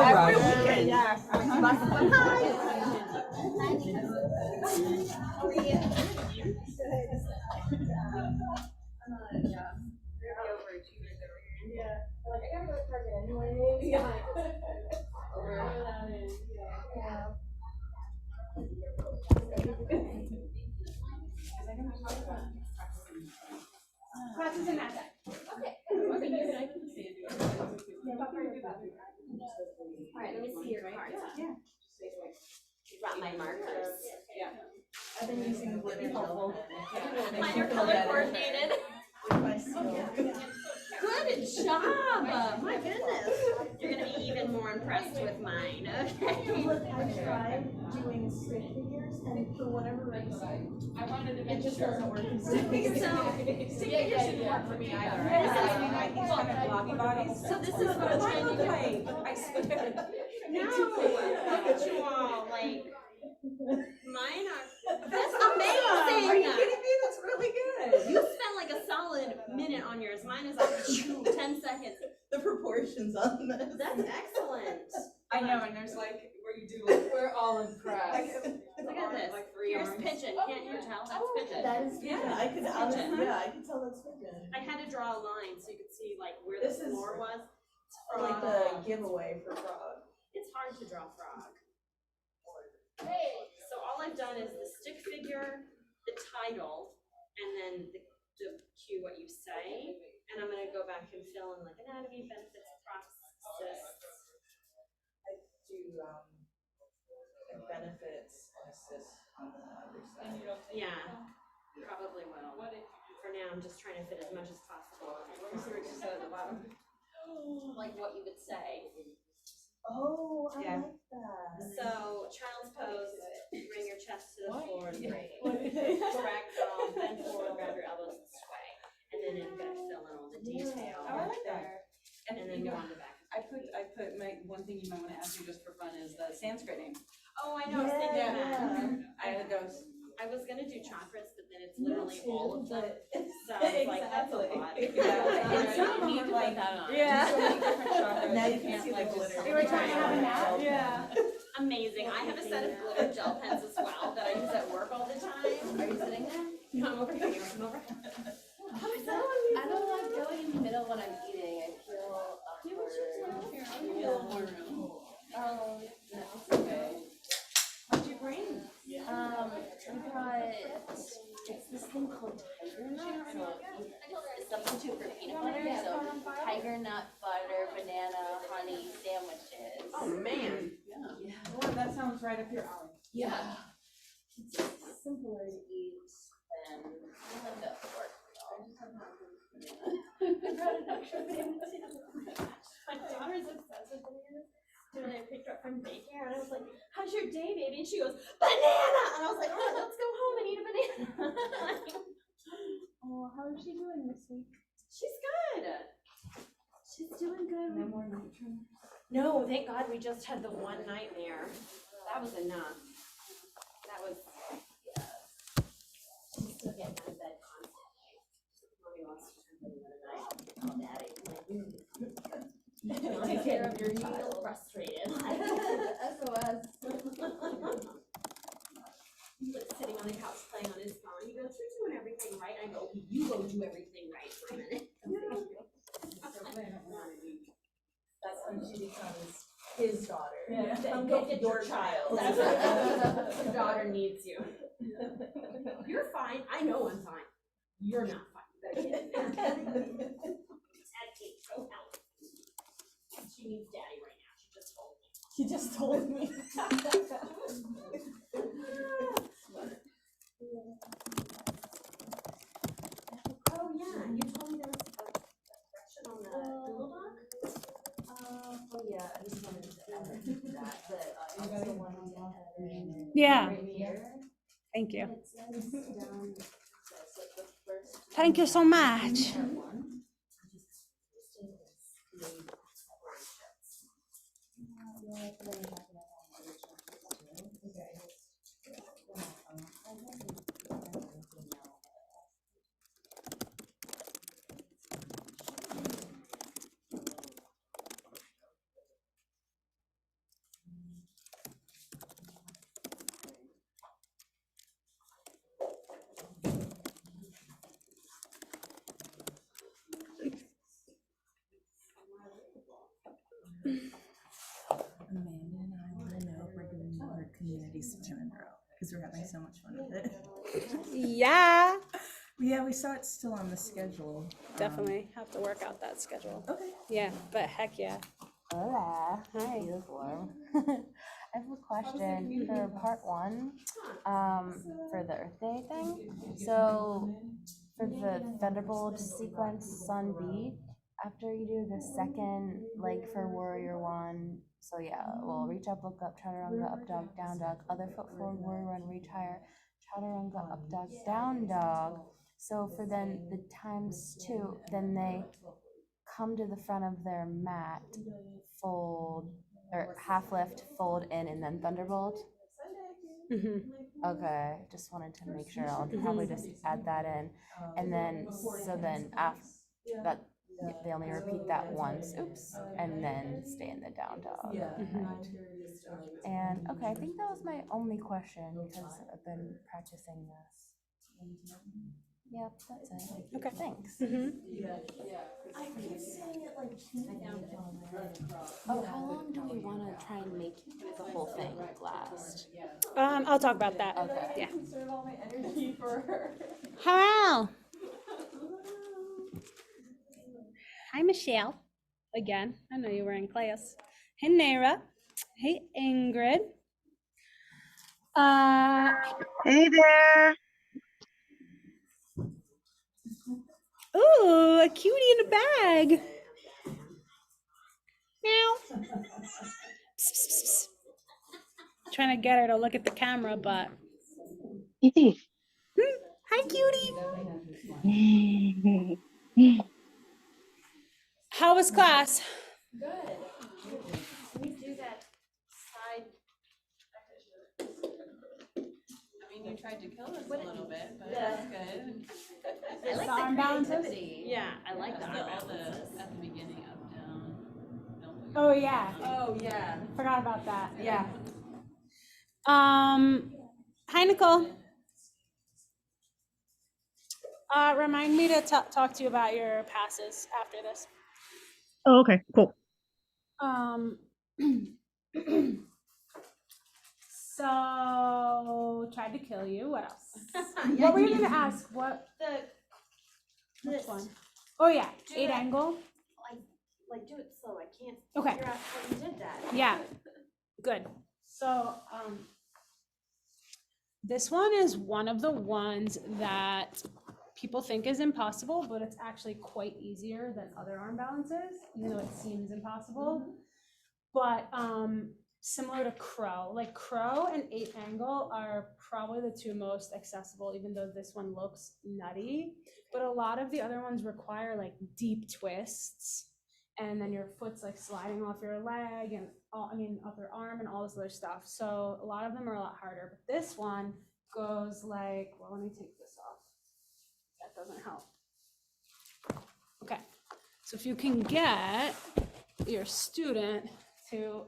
know, every right? weekend. Yeah. All right, let me see your cards. Yeah. Brought my markers. I've been using the word helpful. Mine are color coordinated. Good job. My goodness. You're gonna be even more impressed with mine. Okay. I tried doing stick figures and for whatever reason, it just doesn't work. Stick figures didn't work for me either. So this is what I'm trying to do. I swear. No, look at you all, like, mine are, that's amazing. Are you kidding me? That's really good. You spent like a solid minute on yours. Mine is like 10 seconds. The proportions on this. That's excellent. I know, and there's like where you do like we're all impressed. Look at this. Like 3 Here's arms. pigeon. Can't you tell? That's pigeon. That is. Yeah, I could, yeah, I could tell that's pigeon. I had to draw a line so you could see like where This the is floor was. Like the giveaway for frog. It's hard to draw frog. So all I've done is the stick figure, the title, and then the cue what you say. And I'm gonna go back and fill in like anatomy, benefits, process. I do, like benefits and assists on the other side. Yeah, probably will. For now, I'm just trying to fit as much as possible. Let me see what you said at the bottom. Like what you would say. Oh, I Yeah. like that. So child's pose, bring your chest to the floor, ragdoll, bend forward, grab your elbows and sway. And then I'm gonna fill in all the detail. I like that. And then you go know, on the back. I put my one thing you might want to ask you just for fun is the Sanskrit name. Oh, I know, I was thinking that. I had those. I was gonna do chakras, but then it's literally all of them. But So I was like, that's a lot. And some of them need are to like- put that on. Yeah. So many different chakras. Now you You can can't see like the just. glitter. You were trying to have a nap? Yeah. Amazing. I have a set of glitter gel pens as well that I use at work all the time. Are you sitting there? Come over here. Come over. I don't like going in the middle when I'm eating. I feel awkward. Oh, no, it's okay. What'd you bring? I brought, it's this thing called tiger nut, so it's a substitute for peanut butter, so tiger nut, butter, banana, honey sandwiches. Oh, man. Yeah. Well, that sounds right up your alley. Yeah. It's simpler to eat than the pork. I brought an extra banana sandwich. My daughter's obsessed with bananas. And I picked her up from daycare and I was like, how's your day, baby? And she goes, banana! And I was like, oh, let's go home and eat a banana. Oh, how is she doing this week? She's good. She's doing good. No more nocturne. No, thank God we just had the one nightmare. That was enough. That was, She's still getting out of bed constantly. Mommy wants to come in the night. Oh, Daddy. I'm like, take care of your child. frustrated. SOS. He's like sitting on the couch playing on his phone. He goes, you're doing everything right. I go, okay, you go do everything right for a minute. That's when she becomes his daughter. Yeah. Come Go get get your your child. That's right. Your daughter needs you. You're fine. I know I'm fine. You're not fine. You better get in there. Daddy, go help. She needs daddy right now. She just told me. She just told me. Oh, yeah. You told me there was a question on the Google Doc? Oh, yeah, I just wanted to add that, but it's the one on the other. Yeah, Right here. thank you. It says down, it says like the first. Thank you so much. One. Amanda and I want to know if we're doing more community swim in a row because we're having so much fun with it. Yeah, Yeah, we saw it's still on the schedule. definitely have to work out that schedule. Okay. Yeah, but heck yeah. Hola. Hi. Beautiful. I have a question for part one, for the Earth Day thing. So for the Thunderbolt sequence on B, after you do the second leg for Warrior One, so yeah, well, reach up, look up, chaturanga, up dog, down dog, other foot forward, Warrior One, reach higher, chaturanga, up dog, down dog. So for then the times two, then they come to the front of their mat, fold, or half lift, fold in, and then thunderbolt. Mhm. Okay, just wanted to make sure. I'll probably just add that in, and then so then after that, they only repeat that once. Oops, and then stay in the down dog. Right. And okay, I think that was my only question because I've been practicing this. Yep, that's it. Okay. Thanks. Mhm. I keep saying it like 2 Oh, how long do we wanna try and make the whole thing last? I'll talk about that. Okay. Yeah. Conserve all my energy for her. Hello. Hi, Michelle. Again, I know you were in class. Hey, Naira. Hey, Ingrid. Hey there. Ooh, a cutie in a bag. Meow. Psst, psst, psst. Trying to get her to look at the camera, but Kitty. hi, cutie. How was class? Good. We do that side. I mean, you tried to kill us a little bit, but the- that's good. I like The arm the balances? creativity. Yeah, I like the arm All the, balances. at the beginning, up, down. Don't Oh, yeah. Oh, yeah. Forgot about that. Yeah. Hi, Nicole. Remind me to talk to you about your passes after this. Oh, okay, cool. So tried to kill you. What else? Yeah, What were you gonna ask? What? Which This. one? Oh yeah, Do 8 that. angle. Like do it slow. I can't Okay. figure out how you did that. Yeah. Good. So this one is one of the ones that people think is impossible, but it's actually quite easier than other arm balances, even though it seems impossible. But similar to crow, like crow and 8 angle are probably the two most accessible, even though this one looks nutty. But a lot of the other ones require like deep twists, and then your foot's like sliding off your leg and off your arm and all this other stuff. So a lot of them are a lot harder. But this one goes like, well, let me take this off. That doesn't help. Okay, so if you can get your student to,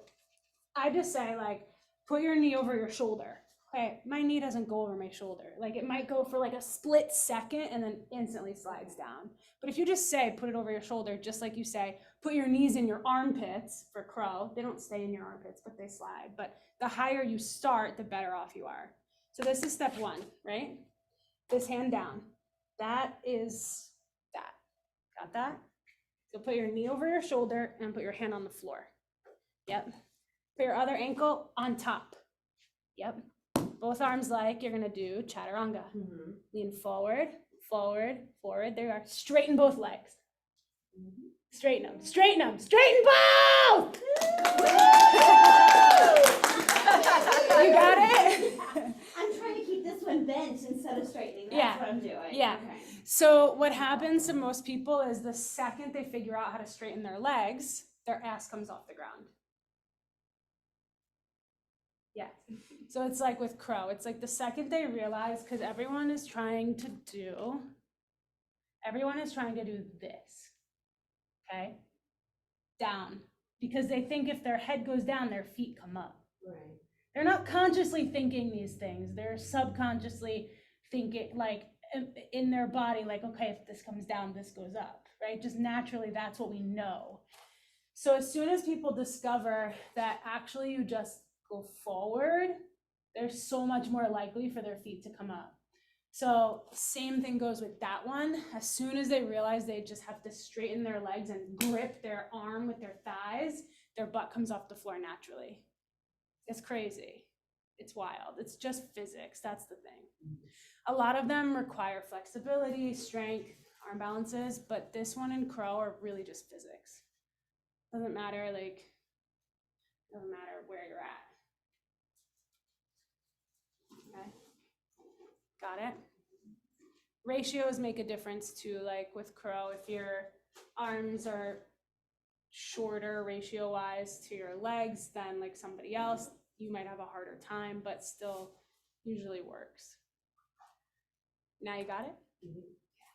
I just say like, put your knee over your shoulder. Okay, my knee doesn't go over my shoulder. Like it might go for like a split second and then instantly slides down. But if you just say, put it over your shoulder, just like you say, put your knees in your armpits for crow. They don't stay in your armpits, but they slide. But the higher you start, the better off you are. So this is step one, right? This hand down. That is that. Got that? So put your knee over your shoulder and put your hand on the floor. Yep. Put your other ankle on top. Yep. Both arms like you're gonna do chaturanga. Lean forward, forward, forward. There you are. Straighten both legs. Straighten them, straighten them, straighten both! You got it? I'm trying to keep this one bent instead of straightening. That's Yeah. what I'm doing. Yeah. Okay. So what happens to most people is the second they figure out how to straighten their legs, their ass comes off the ground. Yeah. So it's like with crow. It's like the second they realize, because everyone is trying to do this. Okay? Down. Because they think if their head goes down, their feet come up. Right. They're not consciously thinking these things. They're subconsciously thinking, like, in their body, like, okay, if this comes down, this goes up, right? Just naturally, that's what we know. So as soon as people discover that actually you just go forward, they're so much more likely for their feet to come up. So same thing goes with that one. As soon as they realize they just have to straighten their legs and grip their arm with their thighs, their butt comes off the floor naturally. It's crazy. It's wild. It's just physics. That's the thing. A lot of them require flexibility, strength, arm balances, but this one and crow are really just physics. Doesn't matter, doesn't matter where you're at. Okay, got it? Ratios make a difference too, like with crow, if your arms are shorter ratio-wise to your legs than like somebody else, you might have a harder time, but still usually works. Now you got it?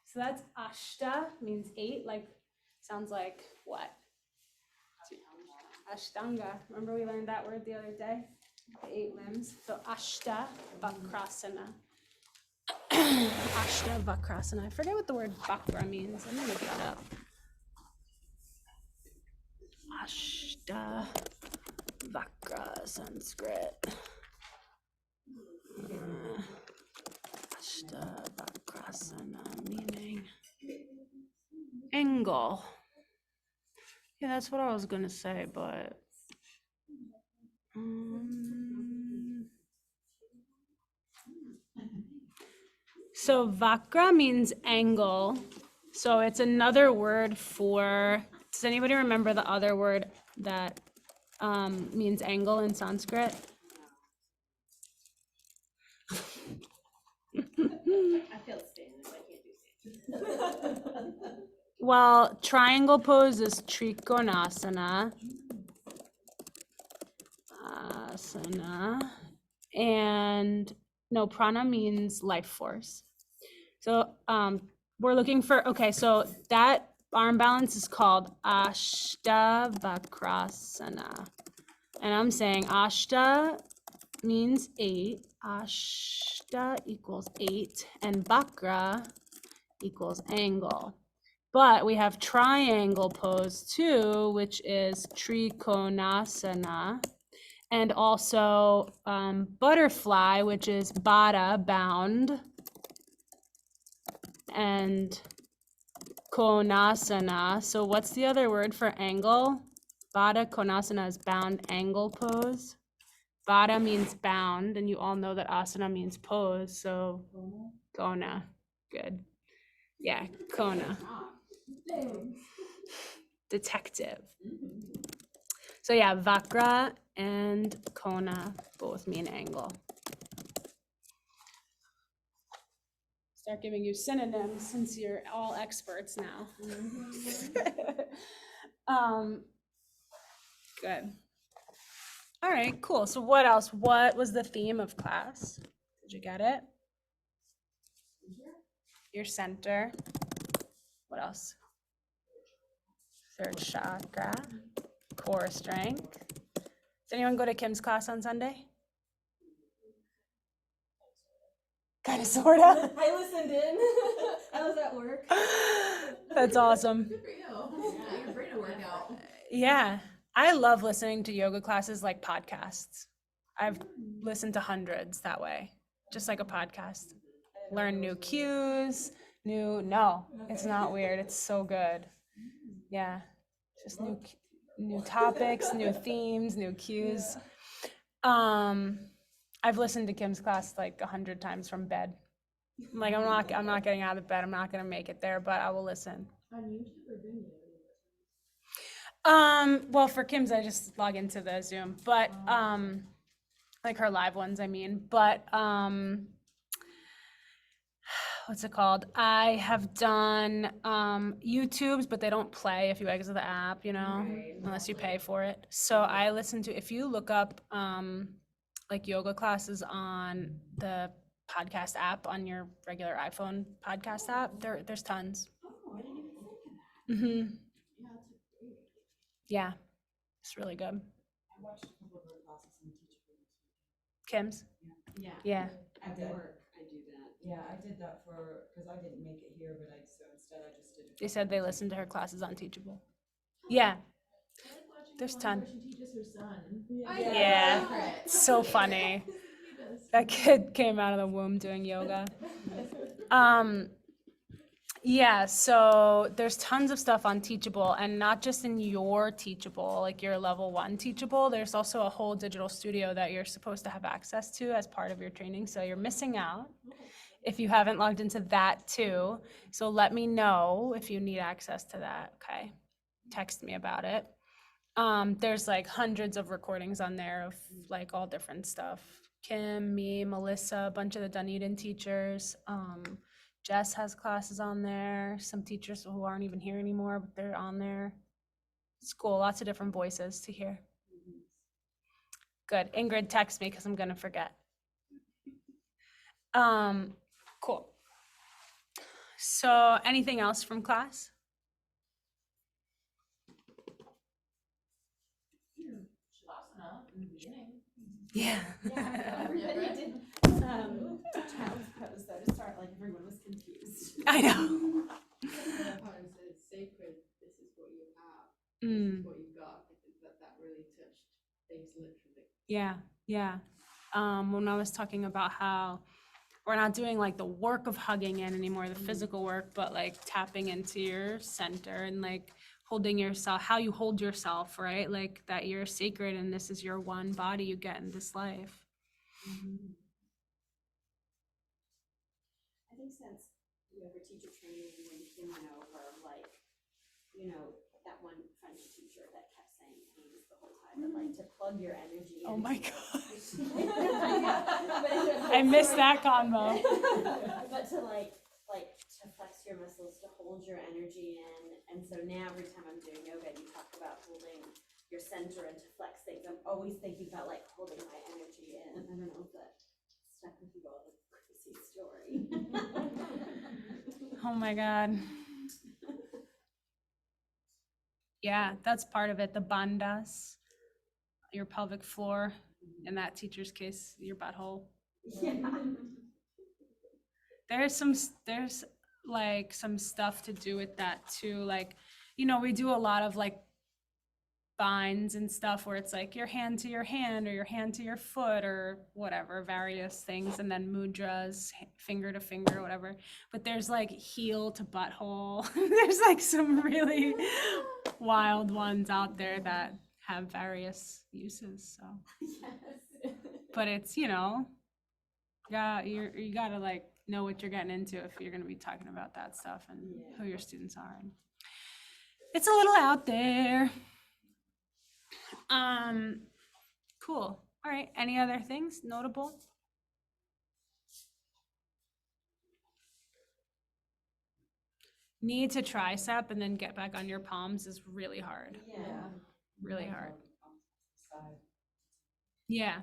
So that's ashta, means 8, like, sounds like what? Ashtanga. Remember we learned that word the other day? The 8 limbs. So ashta vakrasana. Ashta vakrasana. I forget what the word vakra means. Let me look that up. Ashta vakra, Sanskrit. Ashta vakrasana, meaning angle. Yeah, that's what I was gonna say, but so vakra means angle. So it's another word for, does anybody remember the other word that means angle in Sanskrit? I failed Spanish, so I can't do Spanish. Well, triangle pose is trikonasana. And no, prana means life force. So we're looking for, okay, so that arm balance is called ashtavakrasana. And I'm saying ashta means 8, ashta equals 8, and vakra equals angle. But we have triangle pose too, which is trikonasana, and also butterfly, which is bada, bound, and konasana. So what's the other word for angle? Bada konasana is bound angle pose. Bada means bound, and you all know that asana means pose, so kona, good. Yeah, kona. Detective. So yeah, vakra and kona both mean angle. Start giving you synonyms since you're all experts now. Good. All right, cool. So what else? What was the theme of class? Did you get it? Your center. What else? Third chakra. Core strength. Does anyone go to Kim's class on Sunday? Kind of, sort of. I listened in. I was at work. That's awesome. Good for you. Yeah, your brain will work out. Yeah, I love listening to yoga classes like podcasts. I've listened to hundreds that way, just like a podcast. Learn new cues, no, it's not weird. It's so good. Yeah, just new topics, new themes, new cues. I've listened to Kim's class like 100 times from bed. Like I'm not getting out of bed. I'm not gonna make it there, but I will listen. On YouTube or Vimeo? Well, for Kim's, I just log into the Zoom, but like her live ones, I mean. But what's it called? I have done YouTubes, but they don't play if you exit the app, you know, unless you pay for it. So I listen to, if you look up like yoga classes on the podcast app on your regular iPhone podcast app, there's tons. Oh, I didn't even think of that. Mm-hmm. Yeah, that's great. Yeah, it's really good. I watched a couple of her classes on Teachable. Kim's? Yeah. Yeah. At did. work, I do that. Yeah, I did that because I didn't make it here, but so instead I just did it. They said they listened to her classes on Teachable. Yeah. There's ton. She teaches her son. Yeah. It's so funny. That kid came out of the womb doing yoga. Yeah, so there's tons of stuff on Teachable, and not just in your Teachable, like your level 1 Teachable, there's also a whole digital studio that you're supposed to have access to as part of your training, so you're missing out if you haven't logged into that too. So let me know if you need access to that, okay? Text me about it. There's like hundreds of recordings on there of like all different stuff. Kim, me, Melissa, a bunch of the Dunedin teachers. Jess has classes on there. Some teachers who aren't even here anymore, but they're on there. It's cool, lots of different voices to hear. Good, Ingrid, text me because I'm gonna forget. Cool. So anything else from class? Yeah. Everybody did child's pose though to start, like everyone was confused. I know. It's sacred, this is what you have, this is what you've got. I think that really touched things literally. Yeah. When I was talking about how we're not doing like the work of hugging in anymore, the physical work, but like tapping into your center and like holding yourself, how you hold yourself, right? Like that you're sacred and this is your one body you get in this life. I think since you ever teacher training when Kim went over, like, you know, that one French teacher that kept saying things the whole time, but like to plug your energy in. Oh my God. I I missed that convo. But to like to flex your muscles, to hold your energy in. And so now every time I'm doing yoga, you talk about holding your center and to flex things. I'm always thinking about like holding my energy in. I don't know if that stuck with you all, the crazy story. Oh my God. Yeah, that's part of it. The bandhas, your pelvic floor, in that teacher's case, your butthole. Yeah. There's like some stuff to do with that too. Like, you know, we do a lot of like binds and stuff where it's like your hand to your hand or your hand to your foot or whatever, various things, and then mudras, finger to finger, whatever. But there's like heel to butthole. There's like some really wild ones out there that have various uses. So, Yes. but it's, you know, you gotta like know what you're getting into if you're gonna be talking about that stuff and who your students are. And it's a little out there. Cool. All right. Any other things notable? Knee to tricep and then get back on your palms is really hard. Yeah. Really hard. Yeah.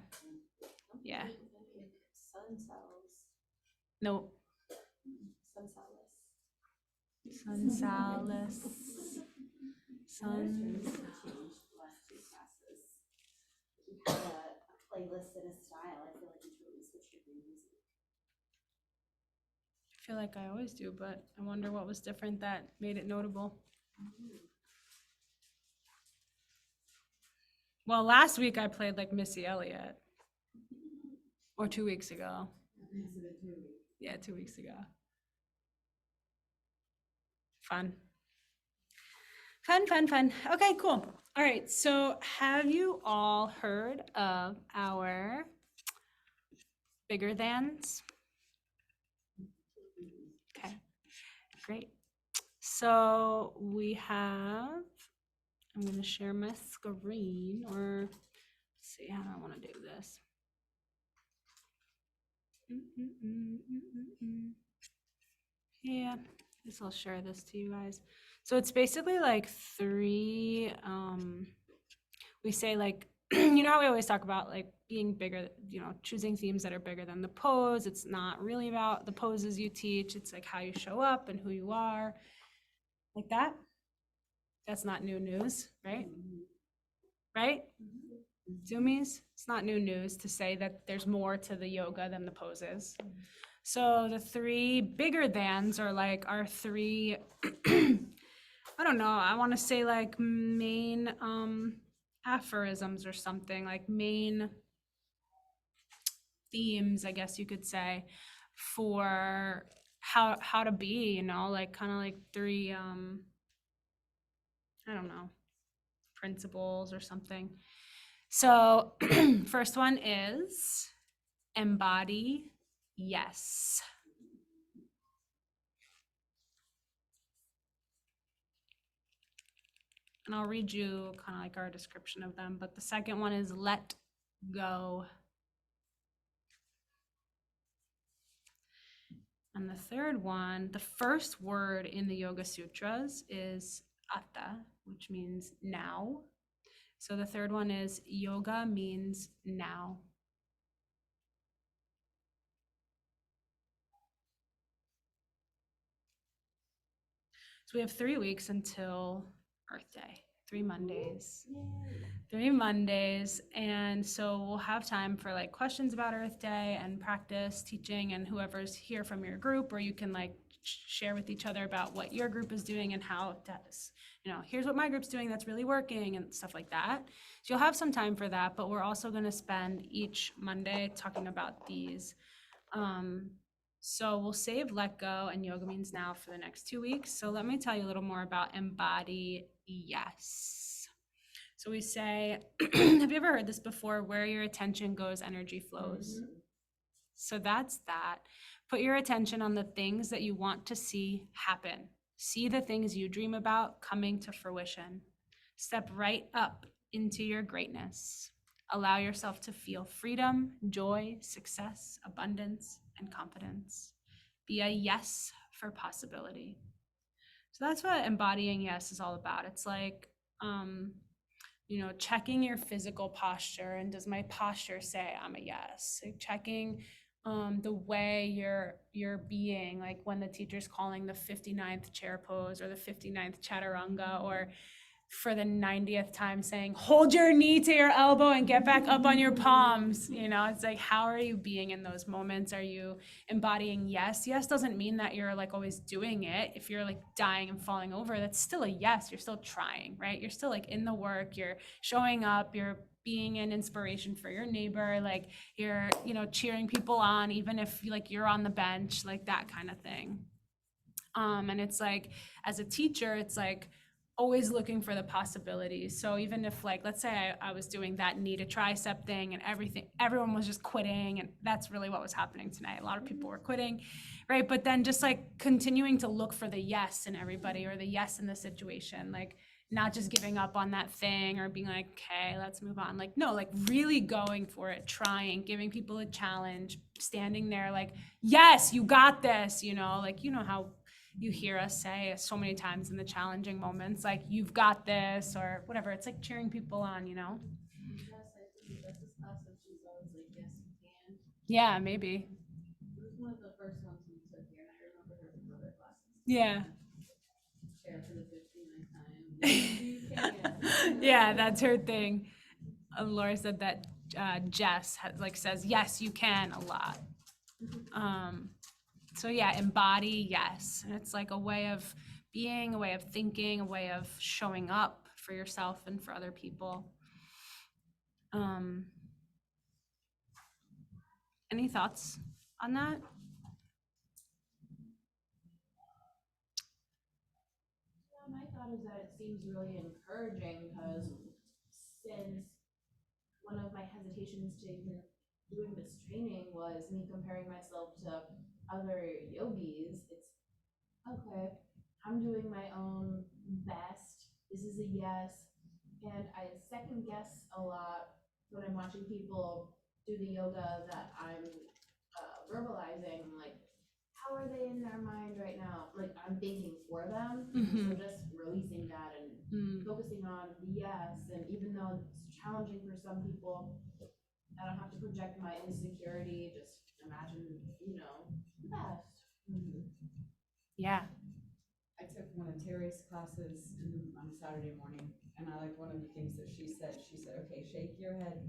Yeah. Sun cells. No. Sun cellless. Sun cellus. Sun. Last two classes. You had a playlist and a style. I feel like you really switched up your music. I feel like I always do, but I wonder what was different that made it notable. Well, last week I played like Missy Elliott. Or 2 weeks ago. Yeah, 2 weeks ago. Fun. Okay, cool. All right, so have you all heard of our bigger thans? Okay, great. So we have, I'm going to share my screen, or let's see how I want to do this. Yeah, I guess I'll share this to you guys. So it's basically like three, we say like, you know how we always talk about like being bigger, you know, choosing themes that are bigger than the pose. It's not really about the poses you teach. It's like how you show up and who you are, like that. That's not new news, right? Right? Zoomies, it's not new news to say that there's more to the yoga than the poses. So the three bigger thans are like our three, I don't know, I want to say like main aphorisms or something, like main themes, I guess you could say, for how to be, like kind of like three I don't know, principles or something. So first one is embody yes. And I'll read you kind of like our description of them, but the second one is let go. And the third one, the first word in the Yoga Sutras is atta, which means now. So the third one is yoga means now. So we have 3 weeks until Earth Day, 3 Mondays. 3 Mondays. And so we'll have time for like questions about Earth Day and practice teaching, and whoever's here from your group, or you can like share with each other about what your group is doing and how that's, here's what my group's doing that's really working and stuff like that. So you'll have some time for that, but we're also going to spend each Monday talking about these. So we'll save let go and yoga means now for the next 2 weeks. So let me tell you a little more about embody yes. So we say, have you ever heard this before? Where your attention goes, energy flows. Mm-hmm. So that's that. Put your attention on the things that you want to see happen. See the things you dream about coming to fruition. Step right up into your greatness. Allow yourself to feel freedom, joy, success, abundance, and confidence. Be a yes for possibility. So that's what embodying yes is all about. It's like, checking your physical posture, and does my posture say I'm a yes? So checking the way you're being, like when the teacher's calling the 59th chair pose or the 59th chaturanga, or for the 90th time saying, hold your knee to your elbow and get back up on your palms. It's like, how are you being in those moments? Are you embodying yes? Yes doesn't mean that you're like always doing it. If you're like dying and falling over, that's still a yes. You're still trying, right? You're still like in the work, you're showing up, you're being an inspiration for your neighbor, like you're, cheering people on, even if like you're on the bench, like that kind of thing. And it's like, as a teacher, it's like, always looking for the possibilities. So even if like, let's say I was doing that knee to tricep thing and everyone was just quitting, and that's really what was happening tonight. A lot of people were quitting, right? But then just like continuing to look for the yes in everybody, or the yes in the situation, like not just giving up on that thing or being like, okay, let's move on. Like, no, like really going for it, trying, giving people a challenge, standing there like, yes, you got this, like, how you hear us say so many times in the challenging moments, like, you've got this, or whatever. It's like cheering people on, Yes, I think that's this class that she's always like, yes, you can. Yeah, maybe. It was one of the first ones we took here, and I remember her from other classes. Yeah. Chair for the 59th time. Yes, you can. Yeah, that's her thing. Laura said that Jess says, yes, you can, a lot. So yeah, embody yes. And it's like a way of being, a way of thinking, a way of showing up for yourself and for other people. Any thoughts on that? Yeah, my thought is that it seems really encouraging, because since one of my hesitations to even doing this training was me comparing myself to other yogis, it's okay, I'm doing my own best. This is a yes. And I second guess a lot when I'm watching people do the yoga that I'm verbalizing, like, how are they in their mind right now? Like, I'm thinking for them. Mm-hmm. So just releasing that and focusing on the yes. And even though it's challenging for some people, I don't have to project my insecurity. Just imagine, the best. Mm-hmm. Yeah. I took one of Terry's classes on a Saturday morning, and I like one of the things that she said, okay, shake your head,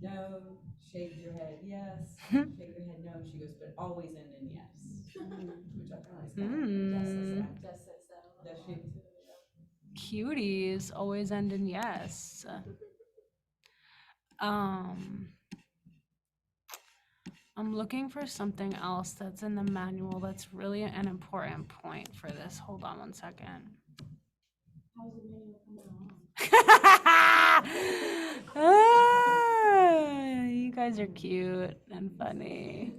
no, shake your head, yes, shake your head, no. She goes, but always end in yes. Which I thought was Jess says that. Does she? Cuties always end in yes. I'm looking for something else that's in the manual that's really an important point for this. Hold on one second. How's the manual coming along? You guys are cute and funny.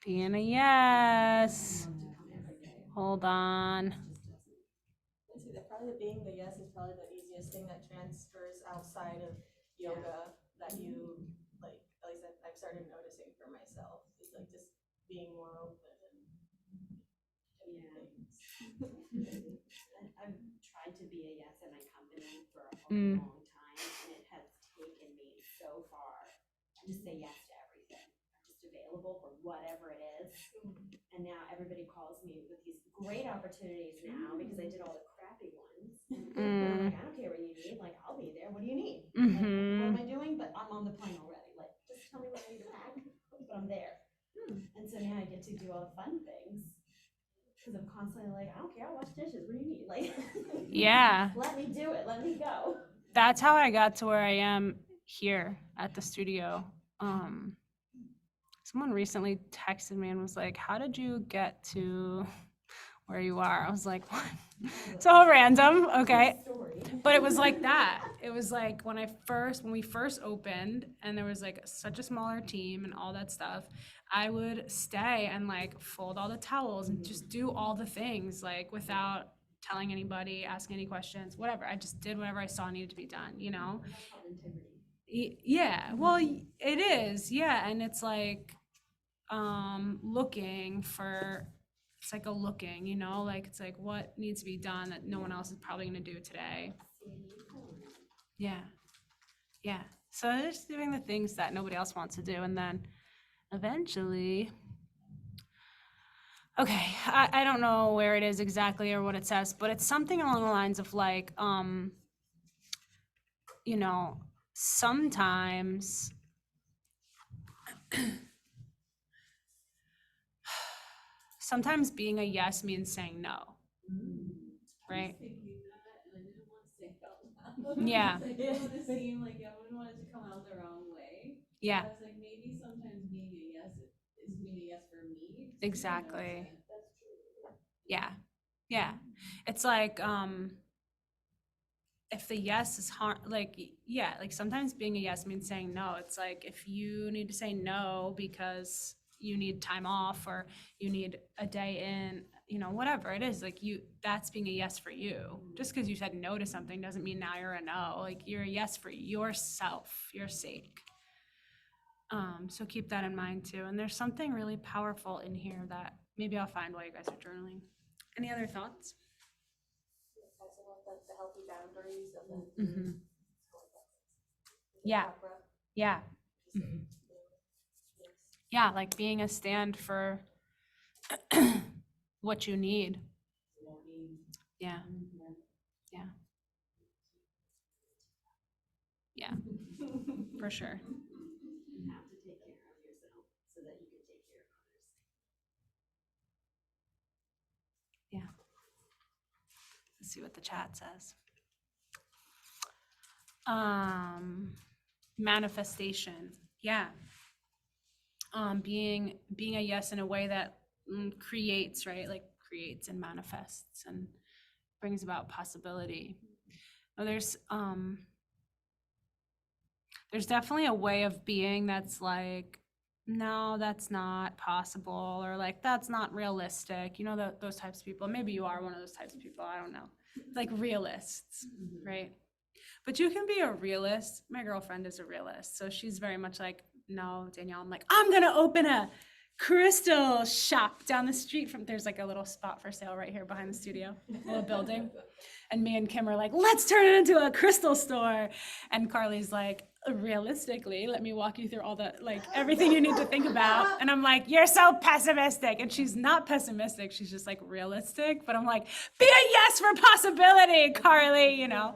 Being a yes. Hold on. See, that probably being the yes is probably the easiest thing that transfers outside of yoga that you like, at least I've started noticing for myself, is like just being more open and things. I've tried to be a yes in my company for a Mm. long time, and it has taken me so far. I just say yes to everything. I'm just available for whatever it is. And now everybody calls me with these great opportunities now because I did all the crappy ones. And I'm like, I don't care what you need. Like, I'll be there. What do you need? Like, what am I doing? But I'm on the plane already. Like, just tell me what I need to pack, but I'm there. And so now I get to do all the fun things. Because I'm constantly like, I don't care, I'll wash dishes, what do you need? Like, Yeah. let me do it, let me go. That's how I got to where I am here at the studio. Someone recently texted me and was like, how did you get to where you are? I was like, what? So random, okay. But it was like that. It was like when we first opened and there was like such a smaller team and all that stuff, I would stay and like fold all the towels and just do all the things like without telling anybody, asking any questions, whatever. I just did whatever I saw needed to be done, you know? Yeah, well, it is, yeah. And it's like looking for, it's like a looking, you know, like it's like what needs to be done that no one else is probably going to do today. Yeah. Yeah. So just doing the things that nobody else wants to do. And then eventually, okay, I don't know where it is exactly or what it says, but it's something along the lines of like, you know, sometimes sometimes being a yes means saying no, right? Yeah. Like, it would seem like everyone wanted to come out the wrong way. Yeah. I was like, maybe sometimes being a yes is being a yes for me. Exactly. Yeah. Yeah. It's like, if the yes is hard, like, yeah, like sometimes being a yes means saying no. It's like if you need to say no because you need time off or you need a day in, you know, whatever it is, like that's being a yes for you. Just because you said no to something doesn't mean now you're a no. Like you're a yes for yourself, your sake. So keep that in mind too. And there's something really powerful in here that maybe I'll find while you guys are journaling. Any other thoughts? The healthy boundaries of the. Yeah. Yeah. Mhm. Yeah, like being a stand for what you need. Yeah. Yeah. Yeah. For sure. You have to take care of yourself so that you can take care of others. Yeah. Let's see what the chat says. Manifestation. Yeah. Being a yes in a way that creates, right? Like creates and manifests and brings about possibility. Now, there's definitely a way of being that's like, no, that's not possible, or like that's not realistic. You know, those types of people. Maybe you are one of those types of people. I don't know. Like realists, right? But you can be a realist. My girlfriend is a realist, so she's very much like, no, Danielle. I'm like, I'm gonna open a crystal shop down the street from. There's like a little spot for sale right here behind the studio, a little building. And me and Kim are like, let's turn it into a crystal store. And Carly's like, realistically, let me walk you through all the, like, everything you need to think about. And I'm like, you're so pessimistic. And she's not pessimistic. She's just like realistic. But I'm like, be a yes for possibility, Carly, you know?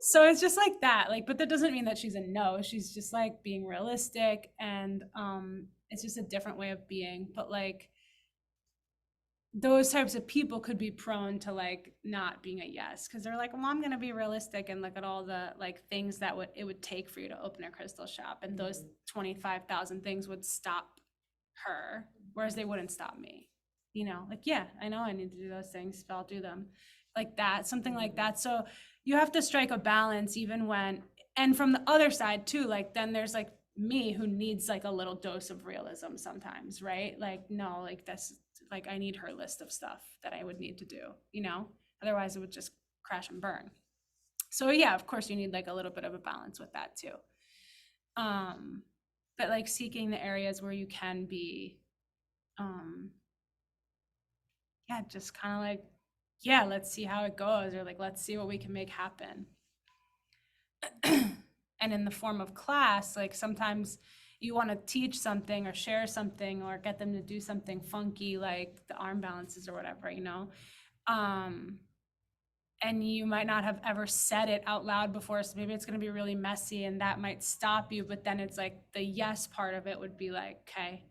So it's just like that. Like, but that doesn't mean that she's a no. She's just like being realistic. And it's just a different way of being. But like, those types of people could be prone to like not being a yes because they're like, well, I'm gonna be realistic and look at all the like things that it would take for you to open a crystal shop, and those 25,000 things would stop her, whereas they wouldn't stop me. You know, like, yeah, I know I need to do those things, but I'll do them. Like that, something like that. So you have to strike a balance even when, and from the other side too, like then there's like me who needs like a little dose of realism sometimes, right? Like, no, like that's like I need her list of stuff that I would need to do, you know? Otherwise it would just crash and burn. So yeah, of course you need like a little bit of a balance with that too. But like seeking the areas where you can be yeah, just kind of like, yeah, let's see how it goes, or like let's see what we can make happen. And in the form of class, like sometimes you want to teach something or share something or get them to do something funky like the arm balances or whatever, you know. And you might not have ever said it out loud before, so maybe it's going to be really messy and that might stop you, but then it's like the yes part of it would be like, okay,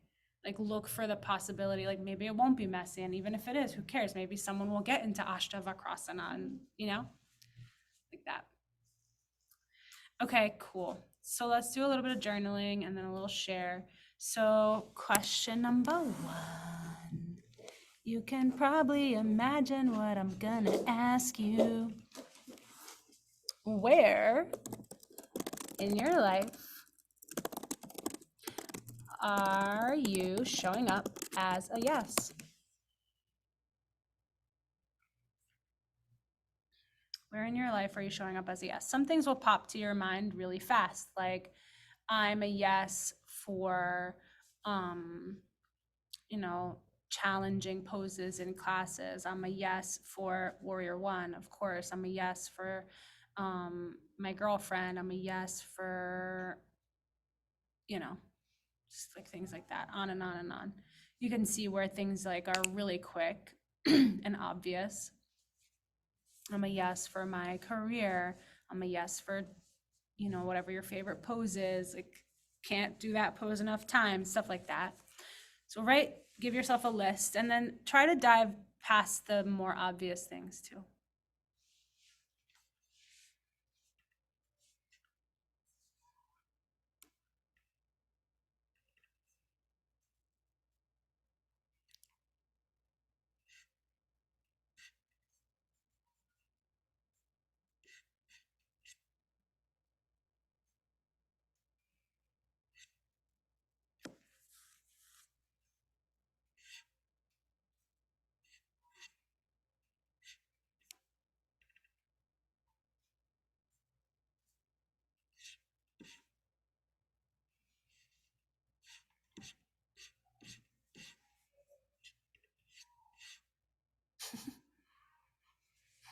like look for the possibility, like maybe it won't be messy, and even if it is, who cares, maybe someone will get into Ashtavakrasana, and you know, like that. Okay, cool. So let's do a little bit of journaling and then a little share. So question number 1, you can probably imagine what I'm gonna ask you. Where in your life are you showing up as a yes? Where in your life are you showing up as a yes? Some things will pop to your mind really fast, like I'm a yes for, you know, challenging poses in classes. I'm a yes for Warrior One, of course. I'm a yes for my girlfriend. I'm a yes for, you know, just like things like that, on and on and on. You can see where things like are really quick and obvious. I'm a yes for my career. I'm a yes for, you know, whatever your favorite pose is. Like, can't do that pose enough times, stuff like that. So give yourself a list and then try to dive past the more obvious things too.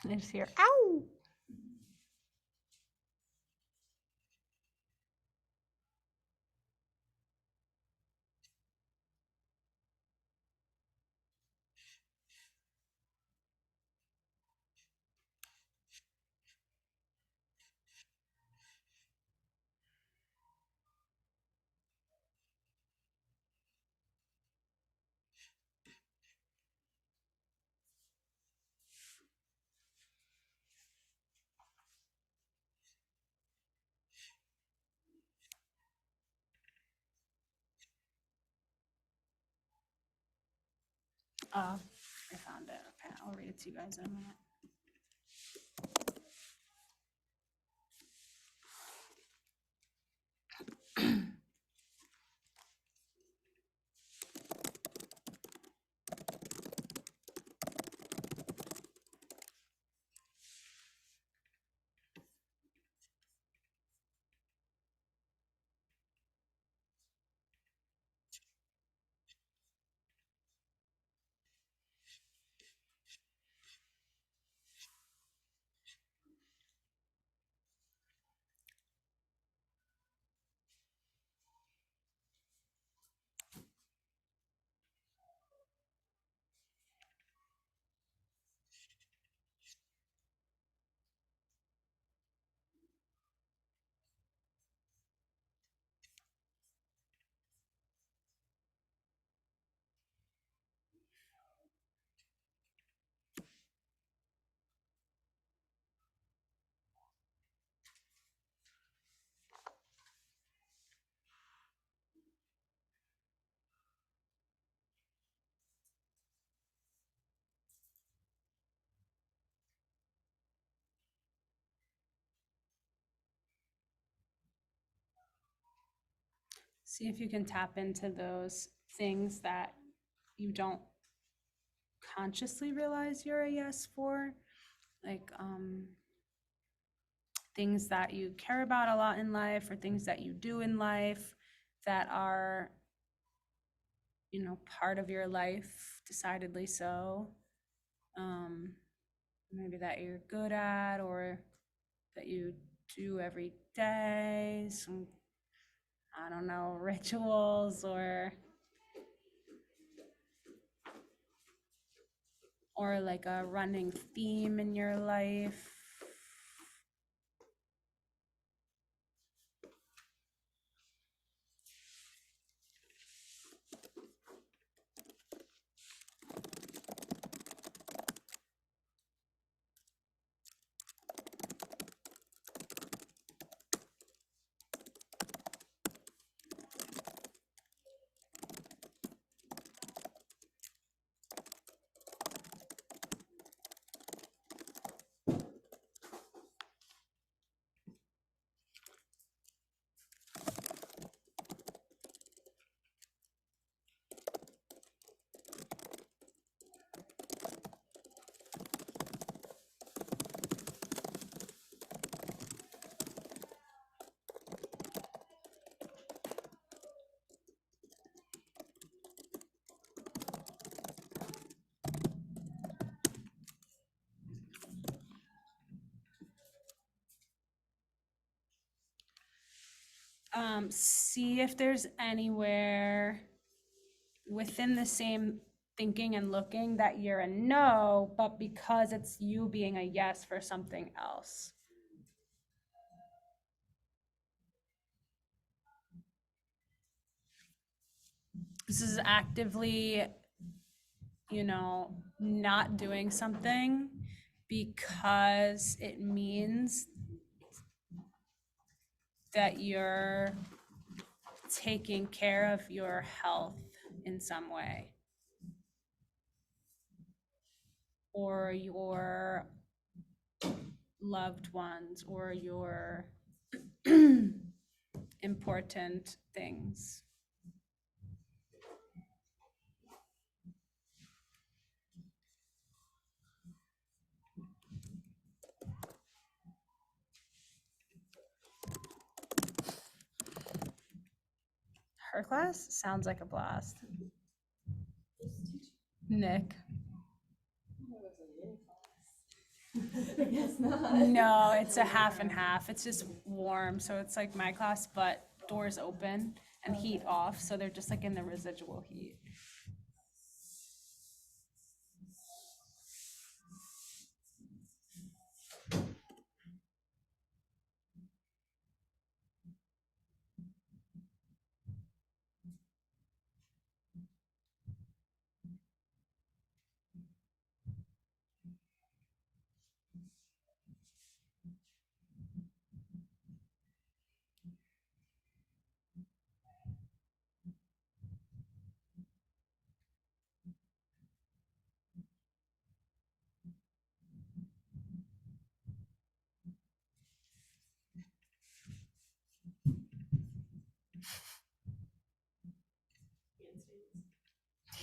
I just hear, ow. I found it. Okay, I'll read it to you guys in a minute. See if you can tap into those things that you don't consciously realize you're a yes for, like things that you care about a lot in life, or things that you do in life that are, you know, part of your life, decidedly so. Maybe that you're good at, or that you do every day, some, I don't know, rituals, or like a running theme in your life. See if there's anywhere within the same thinking and looking that you're a no, but because it's you being a yes for something else. This is actively, you know, not doing something because it means that you're taking care of your health in some way, or your loved ones, or your important things. Her class sounds like a blast. Nick. I guess not. No, it's a half and half. It's just warm, so it's like my class, but doors open and heat off, so they're just like in the residual heat.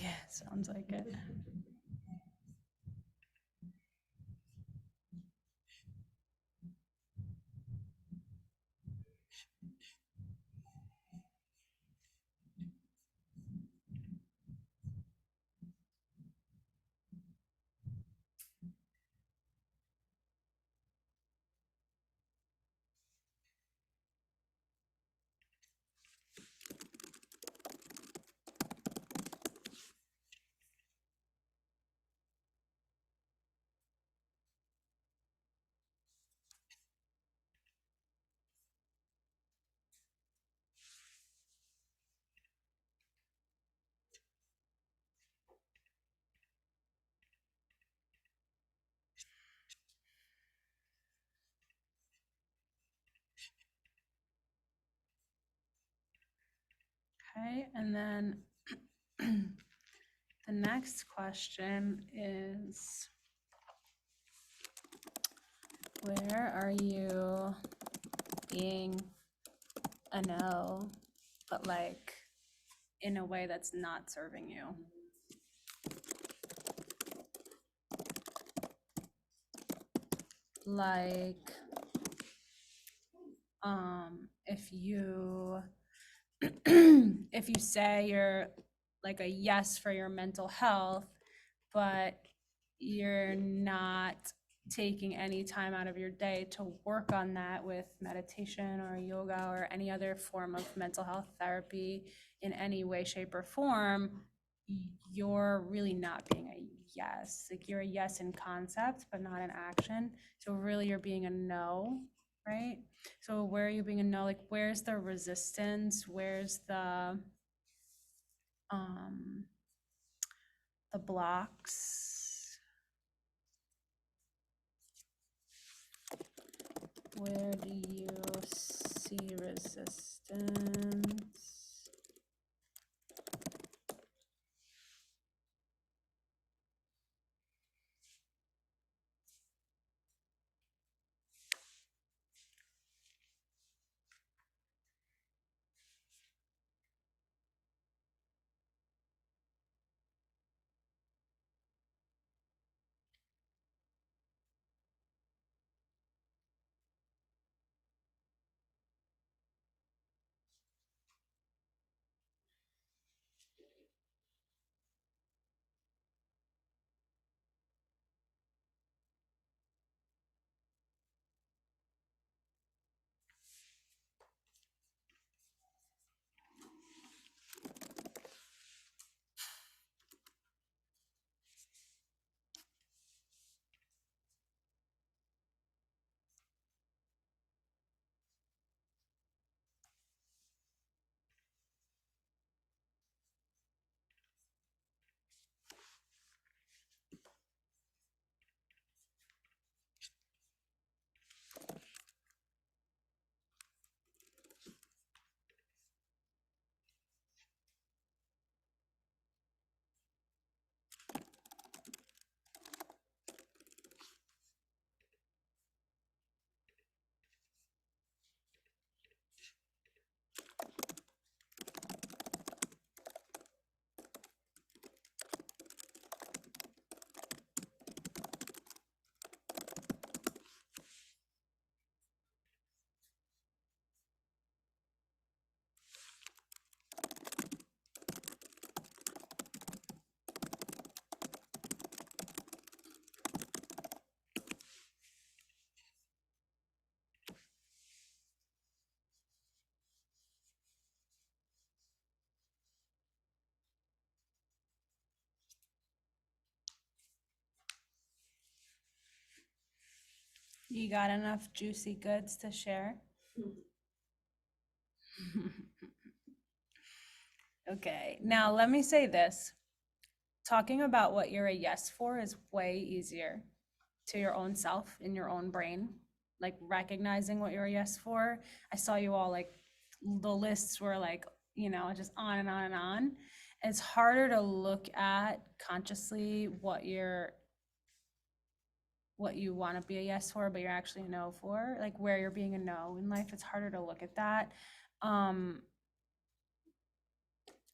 Yeah, sounds like it. Okay, and then the next question is, where are you being a no but like in a way that's not serving you. Like, if you if you say you're like a yes for your mental health, but you're not taking any time out of your day to work on that with meditation or yoga or any other form of mental health therapy in any way, shape, or form, you're really not being a yes. Like, you're a yes in concept, but not in action. So really you're being a no, right? So where are you being a no? Like, where's the resistance? Where's the blocks? Where do you see resistance? You got enough juicy goods to share? Okay, now let me say this. Talking about what you're a yes for is way easier to your own self in your own brain. Like, recognizing what you're a yes for. I saw you all, like, the lists were like, you know, just on and on and on. It's harder to look at consciously what you want to be a yes for, but you're actually a no for, like where you're being a no in life. It's harder to look at that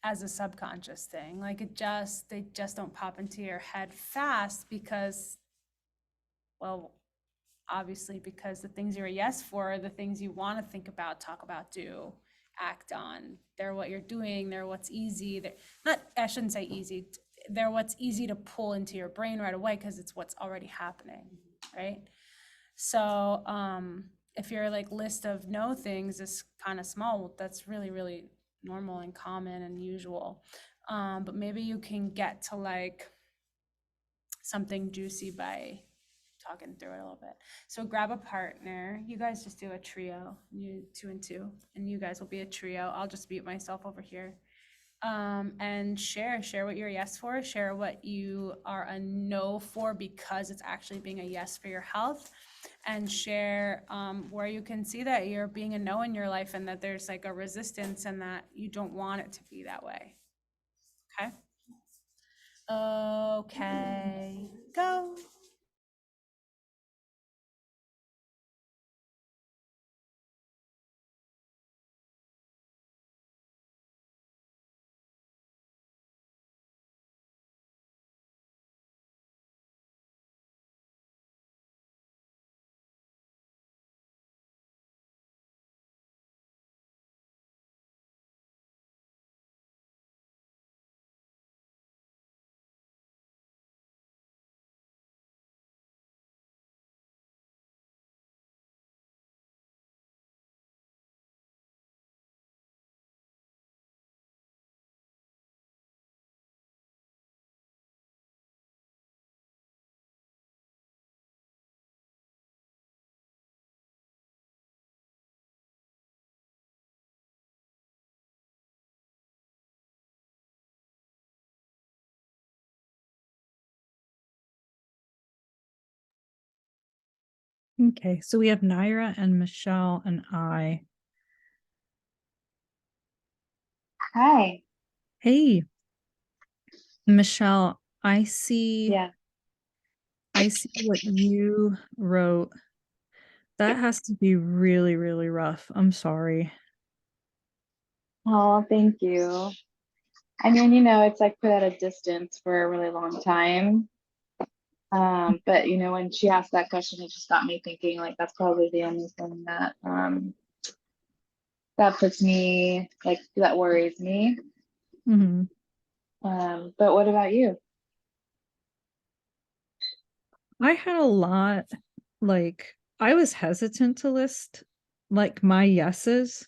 as a subconscious thing. Like, they just don't pop into your head fast because, well, obviously because the things you're a yes for are the things you want to think about, talk about, do, act on. They're what you're doing. They're what's easy. I shouldn't say easy. They're what's easy to pull into your brain right away because it's what's already happening, right? So if your like list of no things is kind of small, that's really, really normal and common and usual. But maybe you can get to like something juicy by talking through it a little bit. So grab a partner. You guys just do a trio, you 2 and 2, and you guys will be a trio. I'll just mute myself over here. And share what you're a yes for, share what you are a no for because it's actually being a yes for your health, and share where you can see that you're being a no in your life and that there's like a resistance and that you don't want it to be that way. Okay, go. Okay, so we have Naira and Michelle and I. Hi. Hey, Michelle, I see Yeah. what you wrote. That has to be really, really rough. I'm sorry. Oh, thank you. I mean, it's like put at a distance for a really long time. But when she asked that question, it just got me thinking like that's probably the only thing that puts me like that worries me. Hmm. But what about you? I had a lot, like, I was hesitant to list like my yeses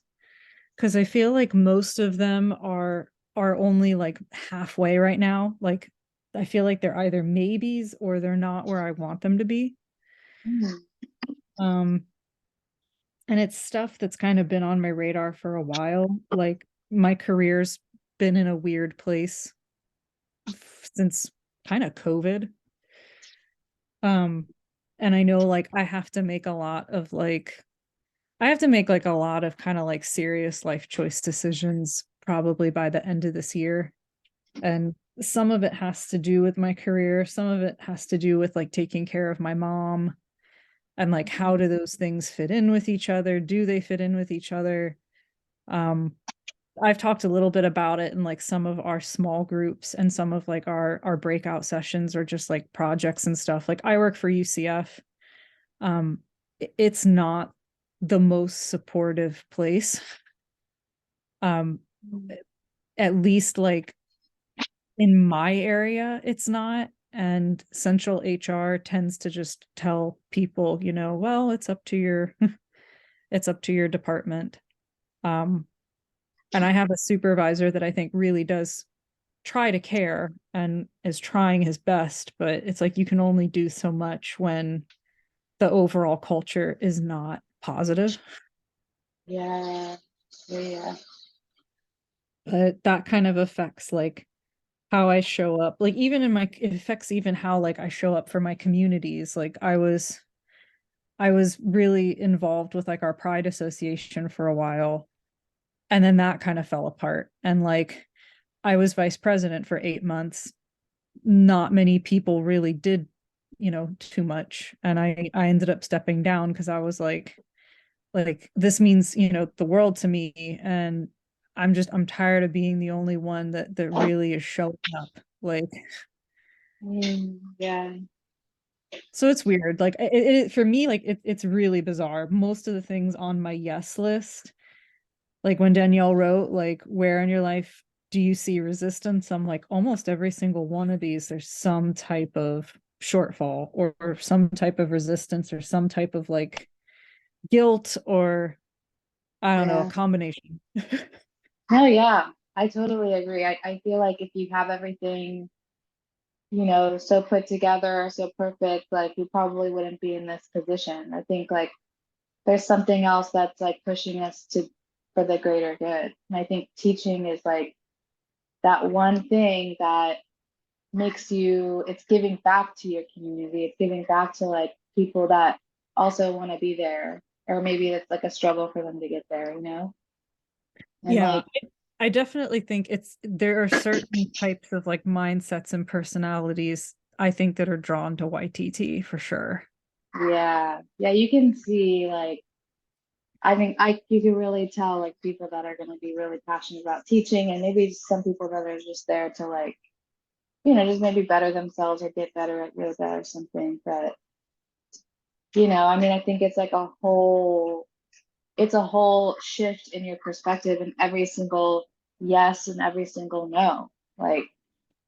because I feel like most of them are only like halfway right now. Like, I feel like they're either maybes or they're not where I want them to be. Hmm. Um, and it's stuff that's kind of been on my radar for a while. Like, my career's been in a weird place since kind of COVID. And I know like I have to make a lot of like I have to make like a lot of kind of like serious life choice decisions probably by the end of this year. And some of it has to do with my career, some of it has to do with like taking care of my mom and like how do those things fit in with each other? Do they fit in with each other? Um I've talked a little bit about it in like some of our small groups and some of like our breakout sessions or just like projects and stuff. Like I work for UCF. It's not the most supportive place. Um at least like in my area it's not, and central HR tends to just tell people, well, it's up to your it's up to your department. And I have a supervisor that I think really does try to care and is trying his best, but it's like you can only do so much when the overall culture is not positive. Yeah. Yeah. But that kind of affects like how I show up. Like even it affects even how like I show up for my communities. Like I was really involved with like our Pride Association for a while, and then that kind of fell apart. And like I was vice president for 8 months. Not many people really did, too much. And I ended up stepping down because I was like this means, the world to me. And I'm tired of being the only one that really is showing up. Like, Yeah. so it's weird. Like for me, like it's really bizarre. Most of the things on my yes list, like when Danielle wrote, like, where in your life do you see resistance? I'm like, almost every single one of these, there's some type of shortfall or some type of resistance or some type of like guilt or I don't know, a Yeah. combination. No, yeah. I totally agree. I feel like if you have everything, so put together, so perfect, like we probably wouldn't be in this position. I think like there's something else that's like pushing us to for the greater good. And I think teaching is like that one thing that it's giving back to your community. It's giving back to like people that also want to be there, or maybe it's like a struggle for them to get there. And Yeah, like, I definitely think there are certain types of like mindsets and personalities I think that are drawn to YTT for sure. yeah, yeah, you can see like, I think you can really tell like people that are going to be really passionate about teaching, and maybe some people that are just there to like, just maybe better themselves or get better at yoga or something. But, I mean, I think it's a whole shift in your perspective in every single yes and every single no. Like,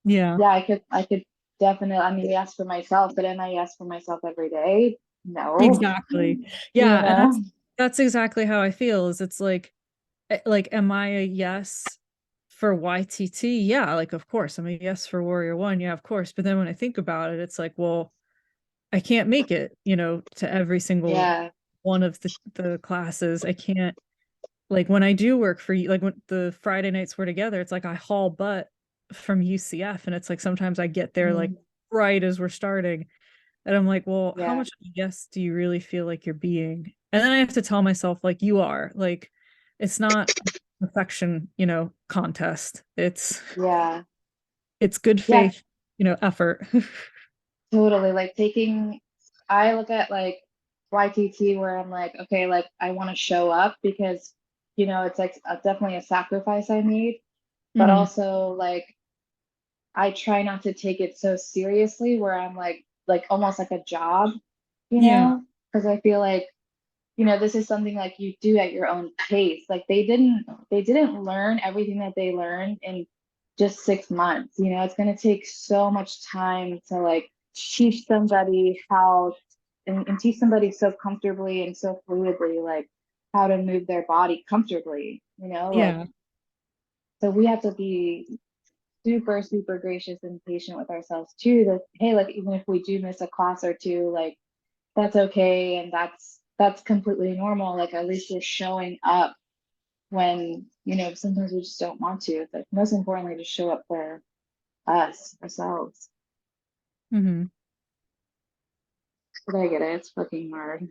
Yeah. yeah, I could definitely, I mean, yes for myself, but am I yes for myself every day? No. Exactly. You Yeah, and know? that's exactly how I feel. Is it's like am I a yes for YTT? Yeah, like of course. I'm a yes for Warrior One. Yeah, of course. But then when I think about it, it's like, well, I can't make it, to every single Yeah. one of the classes. I can't, like when I do work for you, like when the Friday nights we're together, it's like I haul butt from UCF, and it's like sometimes I get there like Mm. right as we're starting. And I'm like, well, how Yeah. much of a yes do you really feel like you're being? And then I have to tell myself, like, you are. Like, it's not a perfection, contest. Yeah. It's good Yeah, faith, effort. totally. Like I look at like YTT where I'm like, okay, like I want to show up because, it's like definitely a sacrifice I made, but Mhm. also like I try not to take it so seriously where I'm like almost like a job, Yeah. because I feel like, this is something like you do at your own pace. Like they didn't learn everything that they learned in just 6 months. It's going to take so much time to like teach somebody how and teach somebody so comfortably and so fluidly, like how to move their body comfortably, like Yeah. so we have to be super, super gracious and patient with ourselves too. That hey, like even if we do miss a class or two, like that's okay and that's completely normal. Like at least we're showing up when, sometimes we just don't want to. It's like most importantly to show up for ourselves. Hmm. But I get it, it's fucking hard.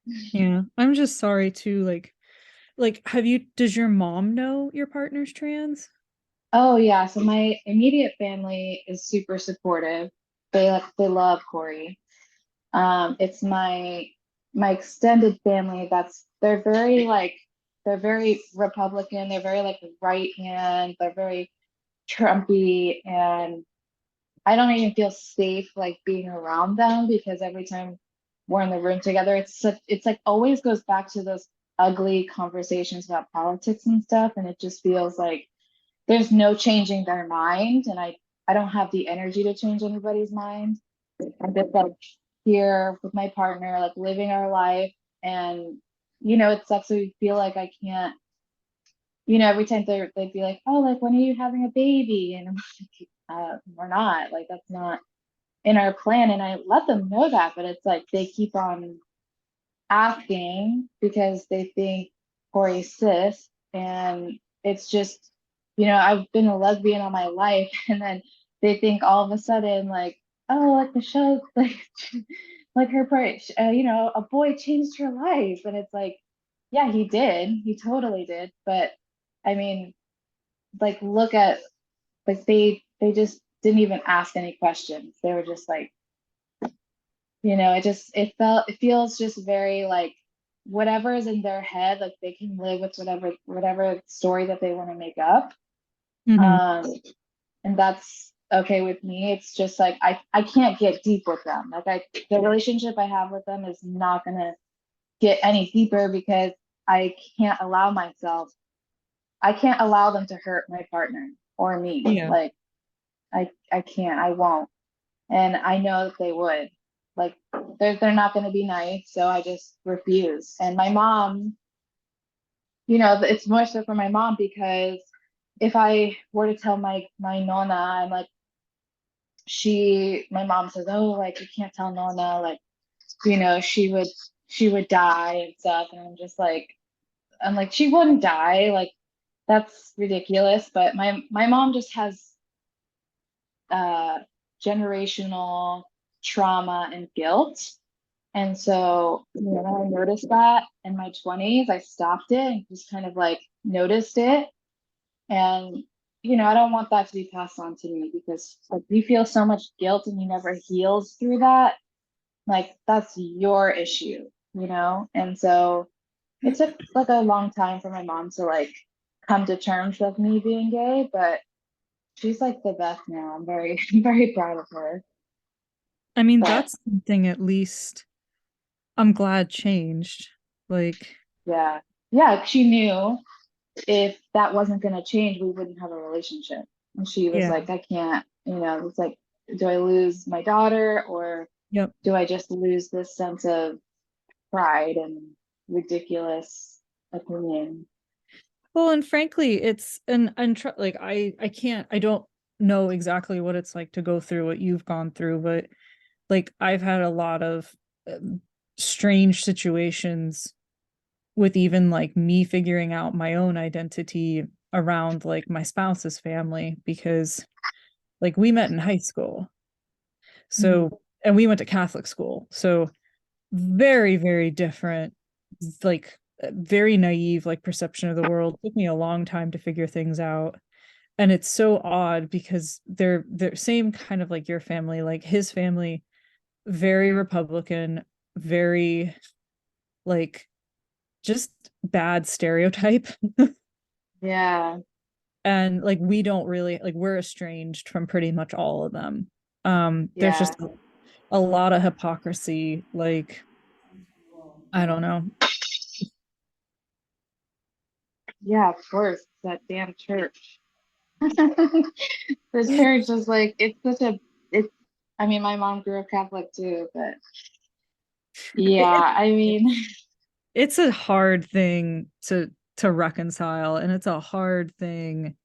Yeah. I'm just sorry too. Like, does your mom know your partner's trans? Oh yeah, so my immediate family is super supportive. They love Corey. It's my extended family they're very Republican, they're very like right hand, they're very Trumpy, and I don't even feel safe like being around them because every time we're in the room together, it's like always goes back to those ugly conversations about politics and stuff, and it just feels like there's no changing their mind, and I don't have the energy to change anybody's mind. I'm just like here with my partner, like living our life, and it sucks. We feel like I can't. Every time they'd be like, "Oh, like when are you having a baby?" And I'm like, "We're not. Like that's not in our plan." And I let them know that, but it's like they keep on asking because they think Corey's cis, and it's just, I've been a lesbian all my life, and then they think all of a sudden like, oh, like the show, like, like her part, a boy changed her life, and it's like, yeah, he totally did, but I mean, like, look at like they just didn't even ask any questions. They were just like, it feels just very like whatever is in their head, like they can live with whatever story that they want to make up. Hmm. Um, and that's okay with me. It's just like I can't get deep with them. Like the relationship I have with them is not gonna get any deeper because I can't allow myself, I can't allow them to hurt my partner or me. Yeah. Like I can't, I won't. And I know that they would. Like they're not going to be nice, so I just refuse. And my mom, it's more so for my mom because if I were to tell my nonna, I'm like, my mom says, oh, like you can't tell nonna, like she would die and stuff. And I'm like she wouldn't die, like that's ridiculous. But my mom just has uh generational trauma and guilt. And so, when I noticed that in my 20s, I stopped it and just kind of like noticed it. And, I don't want that to be passed on to me because like you feel so much guilt and you never healed through that. Like that's your issue, And so it took like a long time for my mom to like come to terms with me being gay, but she's like the best now. I'm very, very proud of her. I mean, But that's something at least I'm glad changed. Like, yeah, yeah, she knew if that wasn't going to change, we wouldn't have a relationship. And she was yeah. like, I can't, it's like, do I lose my daughter or Yep. do I just lose this sense of pride and ridiculous opinion? Well, and frankly, it's like I don't know exactly what it's like to go through what you've gone through, but like I've had a lot of strange situations with even like me figuring out my own identity around like my spouse's family because like we met in high school. So and we went to Catholic school, so very, very different, like very naive, like perception of the world. Took me a long time to figure things out. And it's so odd because they're same kind of like your family, like his family, very Republican, very like just bad stereotype. Yeah. And like we don't really like, we're estranged from pretty much all of them. There's Yeah. just a lot of hypocrisy, like I don't know. Yeah, of course. That damn church. The church is like, it's I mean, my mom grew up Catholic too, but yeah, I mean, It's a hard thing to reconcile, and it's a hard thing.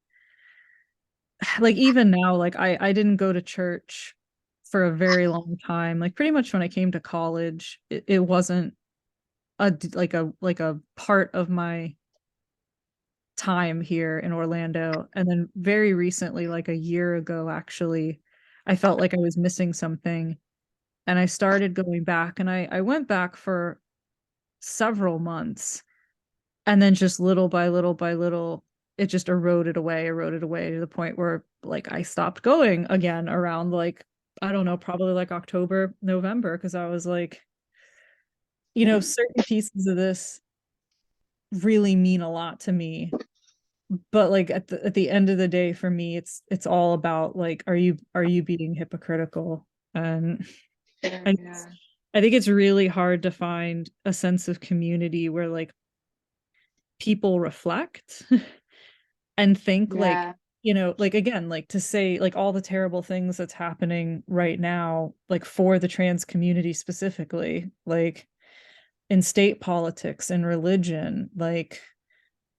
Like even now, like I didn't go to church for a very long time. Like pretty much when I came to college, it wasn't like a part of my time here in Orlando. And then very recently, like a year ago actually, I felt like I was missing something, and I started going back, and I went back for several months, and then just little by little by little it just eroded away to the point where like I stopped going again around like I don't know, probably like October, November, because I was like, certain pieces of this really mean a lot to me, but like at the end of the day for me it's all about like are you being hypocritical? And I, yeah. I think it's really hard to find a sense of community where like people reflect and think like, Yeah. like again, like to say like all the terrible things that's happening right now, like for the trans community specifically, like in state politics and religion, like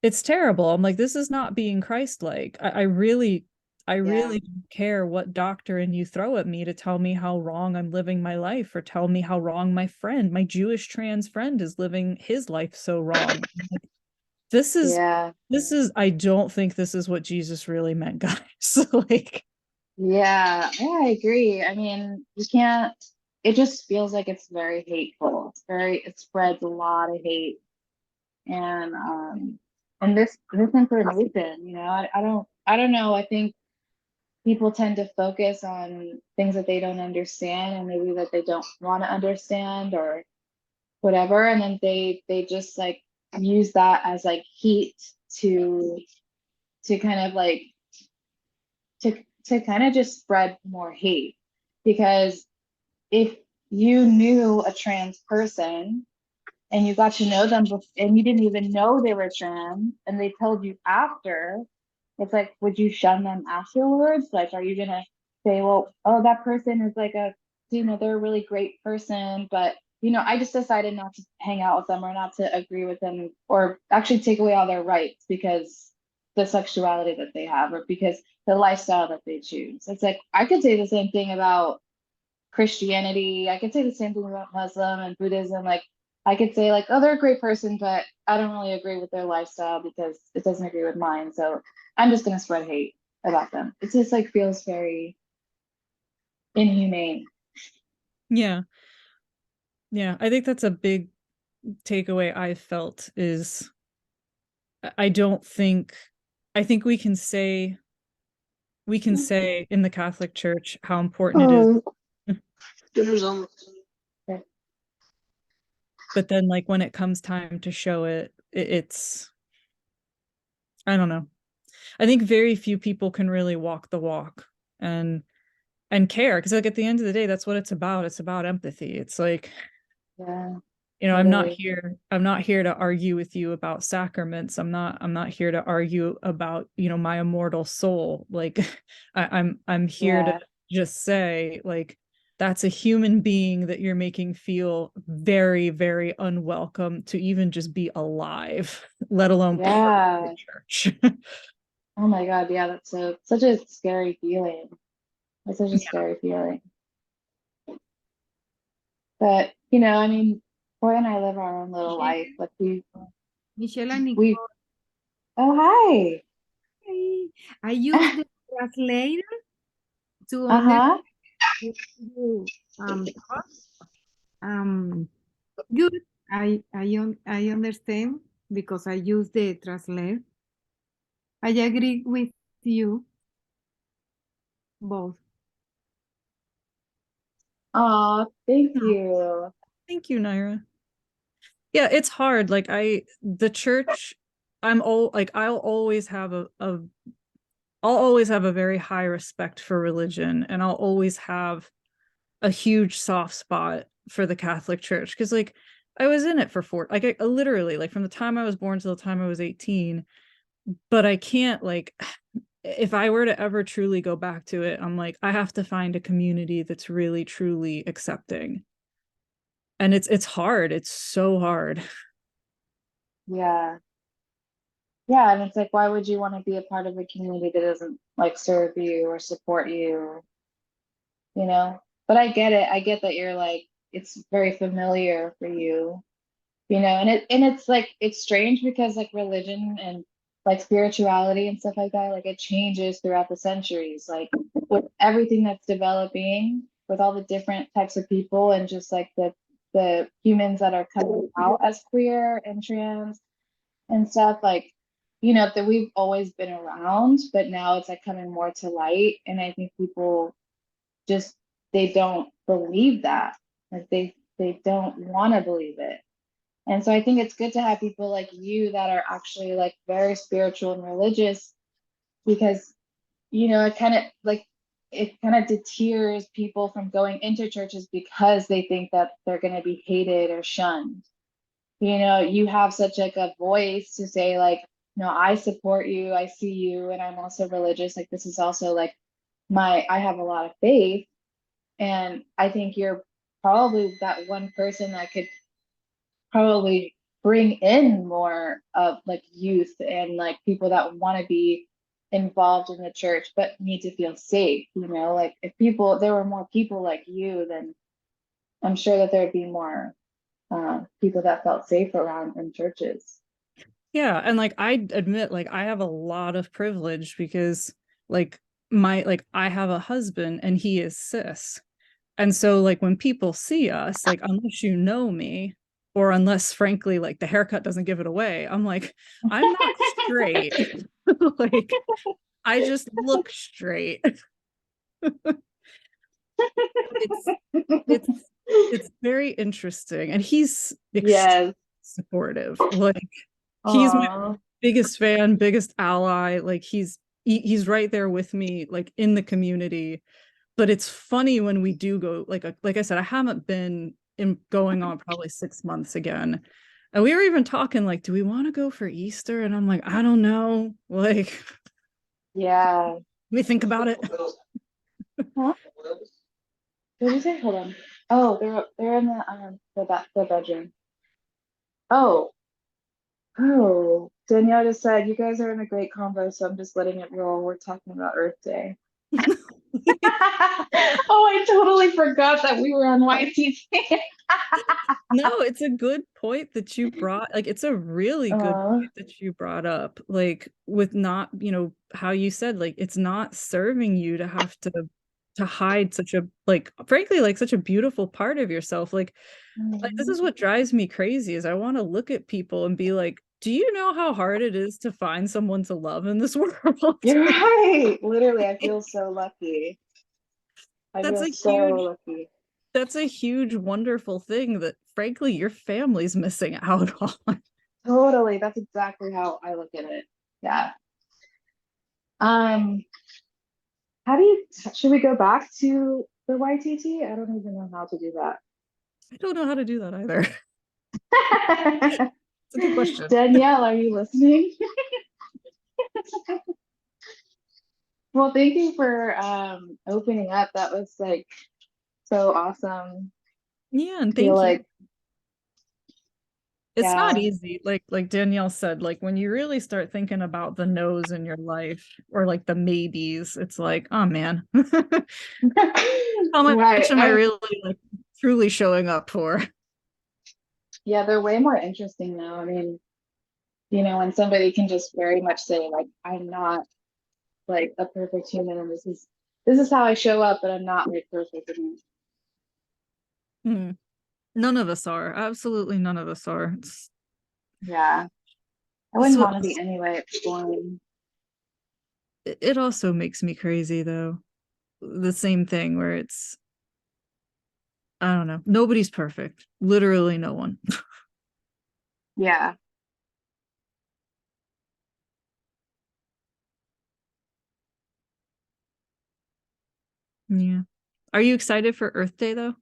it's terrible. I'm like, this is not being Christ-like. I Yeah. really don't care what doctrine you throw at me to tell me how wrong I'm living my life, or tell me how wrong my Jewish trans friend is living his life so wrong. This is Yeah. I don't think this is what Jesus really meant, guys. Like, Yeah, I agree. I mean, you can't, it just feels like it's very hateful. It spreads a lot of hate. And this information, I don't know. I think people tend to focus on things that they don't understand and maybe that they don't want to understand or whatever. And then they just like use that as like heat to kind of like to kind of just spread more hate. Because if you knew a trans person and you got to know them and you didn't even know they were trans and they told you after, it's like, would you shun them afterwards? Like, are you gonna say, well, oh, that person is like they're a really great person, but I just decided not to hang out with them or not to agree with them or actually take away all their rights because the sexuality that they have or because the lifestyle that they choose. It's like I could say the same thing about Christianity. I could say the same thing about Muslim and Buddhism. Like I could say like, oh, they're a great person, but I don't really agree with their lifestyle because it doesn't agree with mine. So I'm just gonna spread hate about them. It just like feels very inhumane. yeah. Yeah, I think that's a big takeaway I felt is I don't think I think we can say in the Catholic Church how important it is. Dinner's almost. But then like when it comes time to show it's I don't know. I think very few people can really walk the walk and care, because like at the end of the day that's what it's about. It's about empathy. It's like, Yeah. I'm not here to argue with you about sacraments. I'm not here to argue about, my immortal soul. Like I'm here to just say like that's a human being that you're making feel very, very unwelcome to even just be alive, let alone part of the church. Oh my God, yeah, that's such a scary feeling. That's such a scary feeling. But I mean, Troy and I live our own little life. Like Michelle and Nicole. Oh, hi. Hi. I use the translator to Uh-huh. you, thought, um, good. I understand because I use the translate. I agree with you both. Oh, thank you. Thank you, Naira. Yeah, it's hard. Like the church, I'll always have I'll always have a very high respect for religion, and I'll always have a huge soft spot for the Catholic Church because like I was in it for I literally like from the time I was born till the time I was 18, but I can't like if I were to ever truly go back to it, I'm like I have to find a community that's really truly accepting. And it's hard. It's so hard. Yeah. Yeah, and it's like, why would you want to be a part of a community that doesn't like serve you or support you, you know? But I get it. I get that you're like, it's very familiar for you, you know, and it's like it's strange because like religion and like spirituality and stuff like that, like it changes throughout the centuries. Like with everything that's developing, with all the different types of people and just like the humans that are coming out as queer and trans and stuff, like you know that we've always been around, but now it's like coming more to light, and I think people just they don't believe that, like they don't want to believe it. And so I think it's good to have people like you that are actually like very spiritual and religious, because you know it kind of deters people from going into churches because they think that they're going to be hated or shunned. You know, you have such like a voice to say like, no, I support you, I see you, and I'm also religious, like this is also like I have a lot of faith. And I think you're probably that one person that could probably bring in more of like youth and like people that want to be involved in the church but need to feel safe, you know, like if there were more people like you, then I'm sure that there'd be more people that felt safe around in churches. Yeah, and like I admit like I have a lot of privilege because like I have a husband and he is cis. And so like when people see us, like unless you know me or unless frankly like the haircut doesn't give it away, I'm like I'm not straight. Like I just look straight. It's very interesting, and he's extremely supportive. Like he's my biggest fan, biggest ally. Like he's right there with me, like in the community. But it's funny when we do go, like I said, I haven't been in going on probably 6 months again. And we were even talking like, do we want to go for Easter? And I'm like, I don't know. Like, yeah. Let me think about it. Huh? What did you say? Hold on. Oh, they're in the bedroom. Oh. Oh. Danielle just said, you guys are in a great convo, so I'm just letting it roll. We're talking about Earth Day. Oh, I totally forgot that we were on YTT. No, it's a good point that you brought. Like, it's a really good point that you brought up. Like, with not, you know, how you said, like, it's not serving you to have to hide such a, like, frankly, like such a beautiful part of yourself. Like this is what drives me crazy is I want to look at people and be like, do you know how hard it is to find someone to love in this world? You're right. Literally, I feel so lucky. Lucky. That's a huge, wonderful thing that frankly your family's missing out on. Totally. That's exactly how I look at it. Yeah. Should we go back to the YTT? I don't even know how to do that. I don't know how to do that either. It's a good question. Danielle, are you listening? Well, thank you for opening up. That was like so awesome. Yeah, and thank you. It's not easy. Like Danielle said, like when you really start thinking about the no's in your life or like the maybes, it's like, oh man. How much am I really like truly showing up for? Yeah, they're way more interesting now. I mean, you know, when somebody can just very much say, like, I'm not like a perfect human and this is this is how I show up, but I'm not like perfect in it. Hmm. None of us are. Absolutely none of us are. Yeah. I wouldn't So want to be anyway. It's boring. it also makes me crazy though. The same thing where it's, I don't know. Nobody's perfect. Literally no one. Yeah. Yeah. Are you excited for Earth Day though?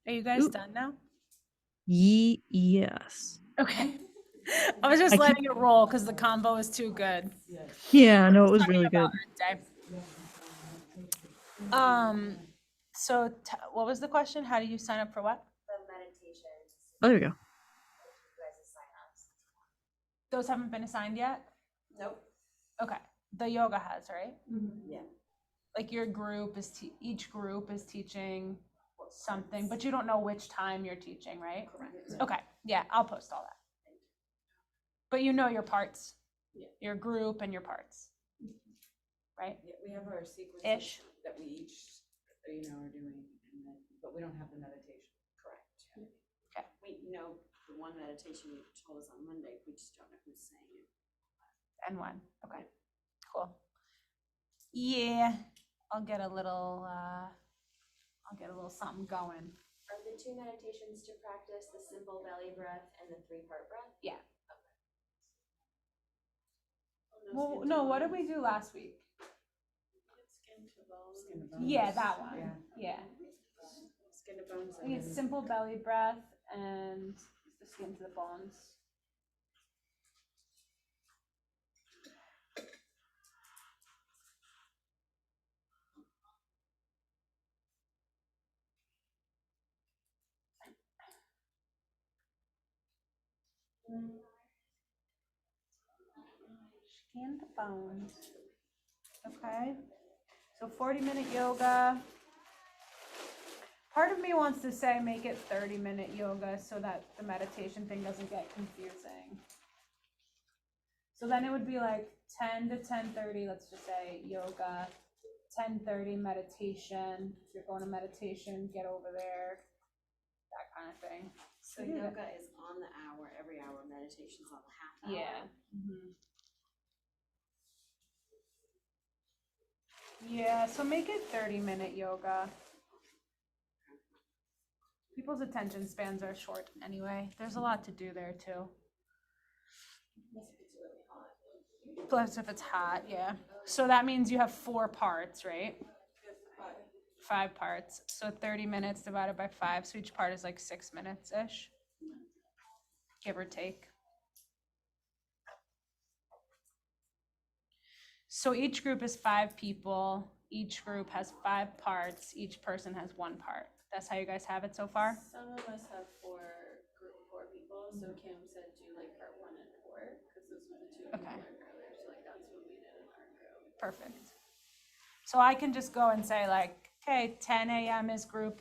Are you guys Ooh. done now? Yes. Okay. I was just I keep- letting it roll because the combo is too good. Yeah, no, it was Talking really about good. Earth Day. So what was the question? How do you sign up for what? The meditation. Oh, there you go. Those haven't been assigned yet? Nope. Okay. The yoga has, right? Yeah. Like your group is, each group is teaching something, but you don't know which time you're teaching, right? Correct. Okay. Yeah, I'll post all that. But you know your parts, Yeah. your group and your parts, right? Yeah, we have our sequences Ish. that we each, are doing, and then, but we don't have the meditation. Correct. Okay. We know the one meditation you told us on Monday, we just don't know who's saying it. And when. Okay. Cool. Yeah, I'll get a little something going. Are the two meditations to practice the simple belly breath and the 3-part breath? Yeah. Well, no, what did we do last week? Skin to bone. Yeah, that one. Yeah. Skin to bones. I think it's simple belly breath and the skin to the bones. Skin to bones. Okay. So 40-minute yoga. Part of me wants to say make it 30-minute yoga so that the meditation thing doesn't get confusing. So then it would be like 10 to 10:30, let's just say yoga, 10:30 meditation. If you're going to meditation, get over there, that kind of thing. So yoga is on the hour, every hour, meditation's on the half hour. Yeah. Mm-hmm. Yeah, so make it 30-minute yoga. People's attention spans are short anyway. There's a lot to do there too. Plus if it's hot, yeah. So that means you have 4 parts, right? 5 parts. So 30 minutes divided by 5. So each part is like 6 minutes-ish, give or take. So each group is 5 people. Each group has 5 parts. Each person has 1 part. That's how you guys have it so far? Some of us have 4 people, so Kim said do like part 1 and 4, because those were the 2 we Okay. learned earlier, so like that's what we did in our group. Perfect. So I can just go and say like, okay, 10 a.m. is group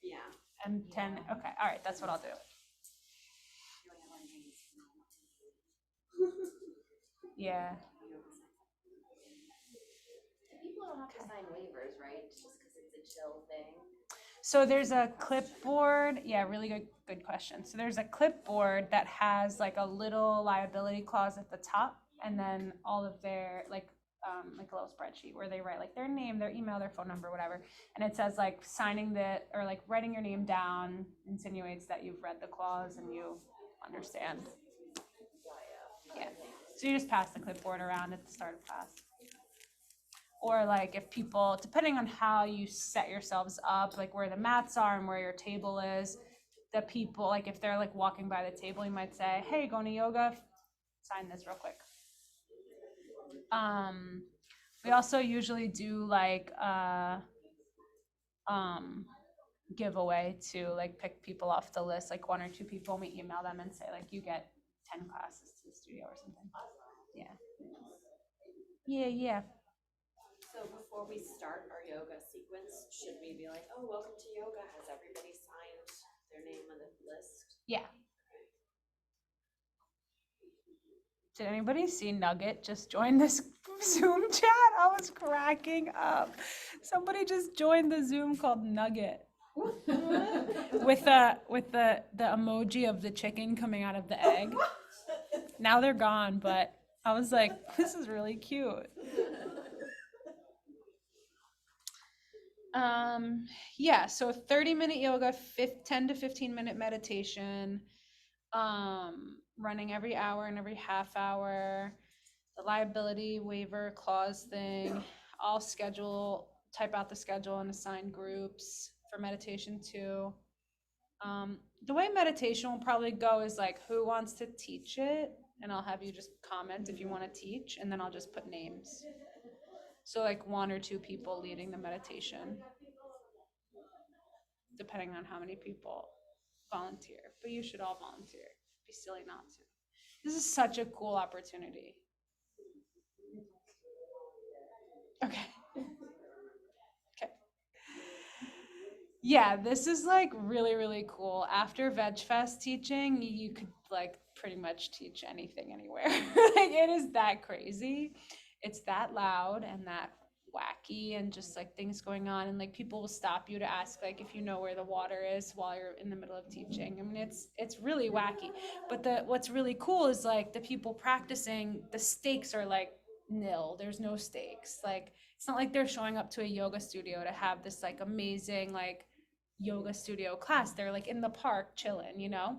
Yeah. and 10, okay, all right, that's what I'll do. Yeah. People don't have to sign waivers, right? Just because it's a chill thing. So there's a clipboard. Yeah, really good question. So there's a clipboard that has like a little liability clause at the top, and then all of their like a little spreadsheet where they write like their name, their email, their phone number, whatever. And it says like signing the or like writing your name down insinuates that you've read the clause and you understand. Yeah. So you just pass the clipboard around at the start of class. Or like if people, depending on how you set yourselves up, like where the mats are and where your table is, the people, like if they're like walking by the table, you might say, hey, going to yoga, sign this real quick. We also usually do like giveaway to like pick people off the list, like 1 or 2 people, and we email them and say like you get 10 classes to the studio or something. Yeah. Yeah. So before we start our yoga sequence, should we be like, oh, welcome to yoga? Has everybody signed their name on the list? Yeah. Did anybody see Nugget just join this Zoom chat? I was cracking up. Somebody just joined the Zoom called Nugget. with the emoji of the chicken coming out of the egg. Now they're gone, but I was like, this is really cute. Yeah, so 30-minute yoga, 10 to 15-minute meditation, running every hour and every half hour, the liability waiver clause thing. I'll type out the schedule and assign groups for meditation too. The way meditation will probably go is like, who wants to teach it? And I'll have you just comment if you want to teach, and then I'll just put names. So like 1 or 2 people leading the meditation, depending on how many people volunteer. But you should all volunteer. It'd be silly not to. This is such a cool opportunity. Okay. Yeah, this is like really, really cool. After VegFest teaching, you could like pretty much teach anything anywhere. Like it is that crazy. It's that loud and that wacky and just like things going on, and like people will stop you to ask like if you know where the water is while you're in the middle of teaching. I mean, it's really wacky. But what's really cool is like the people practicing, the stakes are like nil. There's no stakes. Like it's not like they're showing up to a yoga studio to have this like amazing like yoga studio class. They're like in the park chilling, you know?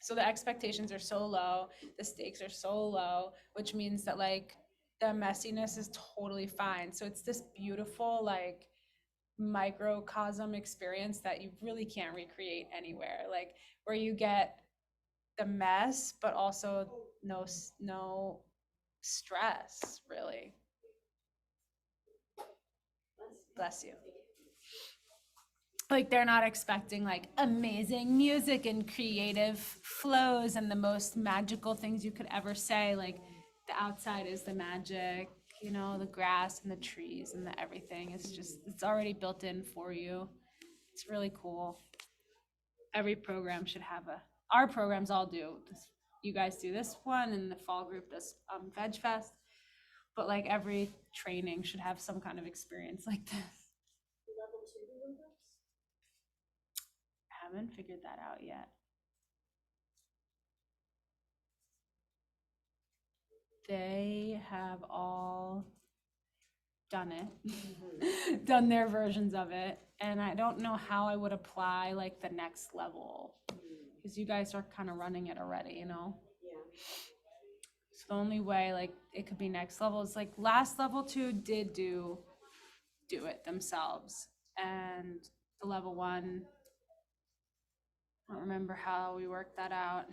So the expectations are so low, the stakes are so low, which means that like the messiness is totally fine. So it's this beautiful like microcosm experience that you really can't recreate anywhere, like where you get the mess but also no stress, really. Bless you. Like they're not expecting like amazing music and creative flows and the most magical things you could ever say. Like the outside is the magic, you know, the grass and the trees and the everything. It's already built in for you. It's really cool. Every program should have our programs all do this. You guys do this one, and the fall group does VegFest. But like every training should have some kind of experience like this. Level 2 yoga? Haven't figured that out yet. They have all done it, done their versions of it, and I don't know how I would apply like the next level, because you guys are kind of running it already, you know? Yeah. So the only way like it could be next level is like last level 2 did do it themselves, and the level 1, I don't remember how we worked that out.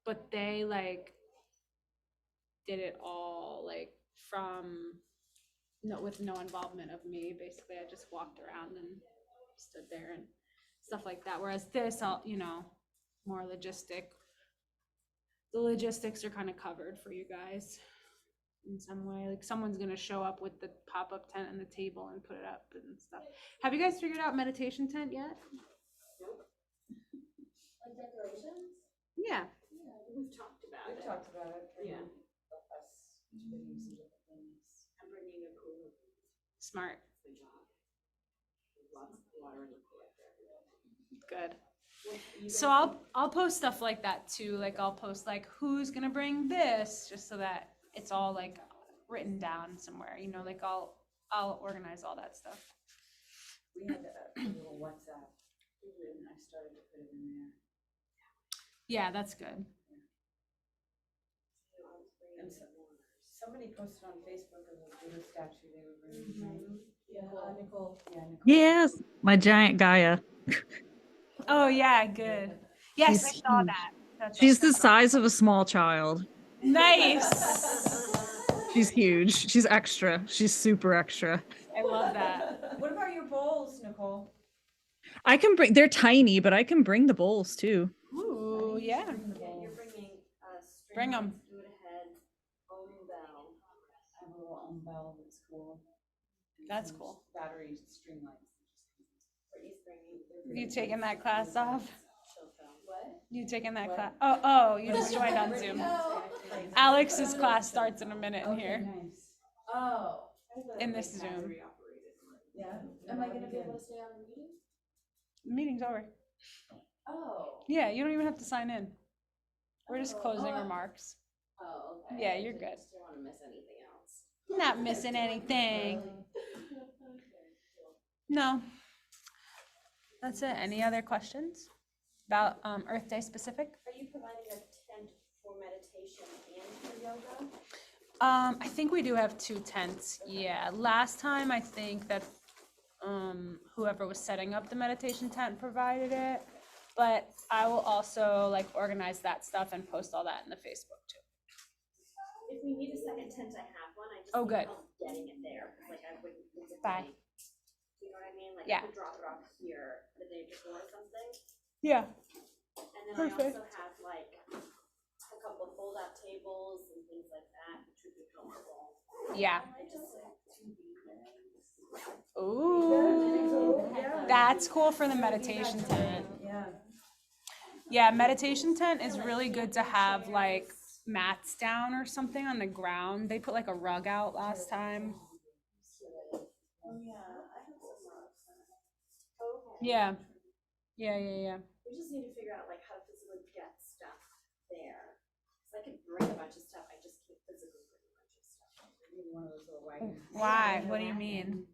But they like did it all like with no involvement of me. Basically, I just walked around and stood there and stuff like that. Whereas this, more logistic. The logistics are kind of covered for you guys in some way. Like someone's gonna show up with the pop-up tent and the table and put it up and stuff. Have you guys figured out meditation tent yet? Nope. Like decorations? Yeah. Yeah, we've talked about it. Yeah. I'm bringing a cooler. Smart. Good job. Lots of water in the cooler for everybody. Good. So I'll post stuff like that too. Like I'll post like who's gonna bring this, just so that it's all like written down somewhere. You know, like I'll organize all that stuff. We had a little WhatsApp, and I started to put it in there. Yeah, that's good. And somebody posted on Facebook of the Buddha statue they were bringing. Yeah, Nicole. Yeah, Nicole. Yes, my giant Gaia. Oh yeah, good. Yes, I She's saw huge. that. That's She's awesome. the size of a small child. Nice. She's huge. She's extra. She's super extra. I love that. What about your bowls, Nicole? I can bring, they're tiny, but I can bring the bowls too. Ooh, yeah. You're bringing Bring 'em. Buddha head, dumbbell that's cool. and That's some cool. Battery string lights. You taking that class off? What? You taking that What? class? Oh, you just joined on Zoom. Alex's class starts in a minute in here, Nice. Oh. in this Zoom. Yeah, am I gonna be able to stay on the meeting? The meeting's over. Oh. Yeah, you don't even have to sign in. We're just closing Oh. remarks. Oh, okay. Yeah, you're good. Just don't wanna miss anything else. Not missing anything. No. That's it. Any other questions about Earth Day specific? Are you providing a tent for meditation and for yoga? I think we do have 2 tents. Yeah, last time I think that whoever was setting up the meditation tent provided it, but I will also like organize that stuff and post all that in the Facebook too. If we need a second tent, I have one. I just Oh, need good. help getting it there. Like I wouldn't physically. Bye. You know what I mean? Like Yeah. I could drop it off here the day before or something. Yeah. And then I Perfect. also have like a couple of fold-out tables and things like that, which would be helpful. Yeah. I just Ooh, that's cool for the meditation tent. Yeah. Yeah, meditation tent is really good to have like mats down or something on the ground. They put like a rug out last time. Oh, yeah, I have some rocks. Okay. Yeah. Yeah. We just need to figure out like how to physically get stuff there. 'Cause I could bring a bunch of stuff, I just can't physically bring a bunch of stuff. Maybe one of those little wagons. Why? What do you mean?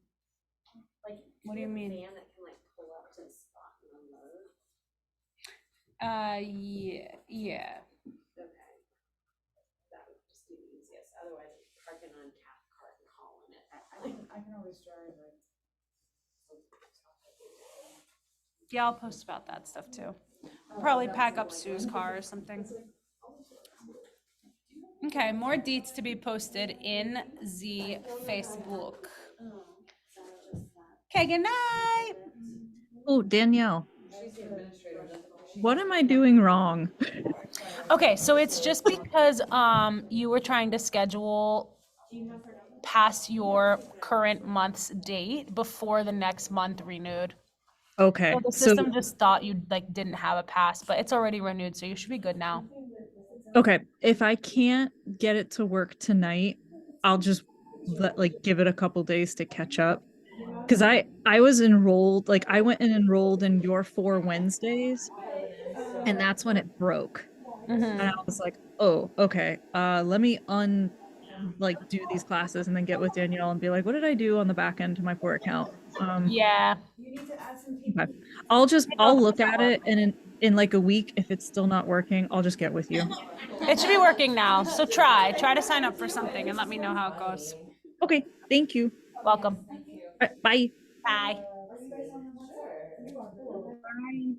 Like, What do you have a mean? van that can like pull up to the spot and unload? Yeah. Okay. That would just be the easiest, otherwise I'm parking on Cathcart and hauling it. I can always drive it. Yeah, I'll post about that stuff too. Probably pack up Sue's car or something. Okay, more deets to be posted in the Facebook. Okay, good night. Oh, Danielle, She's the administrator. what am I doing wrong? Okay, so it's just because you were trying to schedule past your current month's date before the next month renewed. Okay, So the so system just thought you like didn't have a pass, but it's already renewed, so you should be good now. okay, if I can't get it to work tonight, I'll just give it a couple days to catch up. Because I was enrolled, like I went and enrolled in your 4 Wednesdays, and that's when it broke. And I was like, oh, okay. Let me do these classes and then get with Danielle and be like, what did I do on the back end to my poor account? Yeah. You need to add some people. Okay. I'll look at it, and in like a week, if it's still not working, I'll just get with you. It should be working now, so try to sign up for something and let me know how it goes. Okay, thank you. Welcome. Bye. Bye. Are you guys on the WhatsApp? You are. Bye.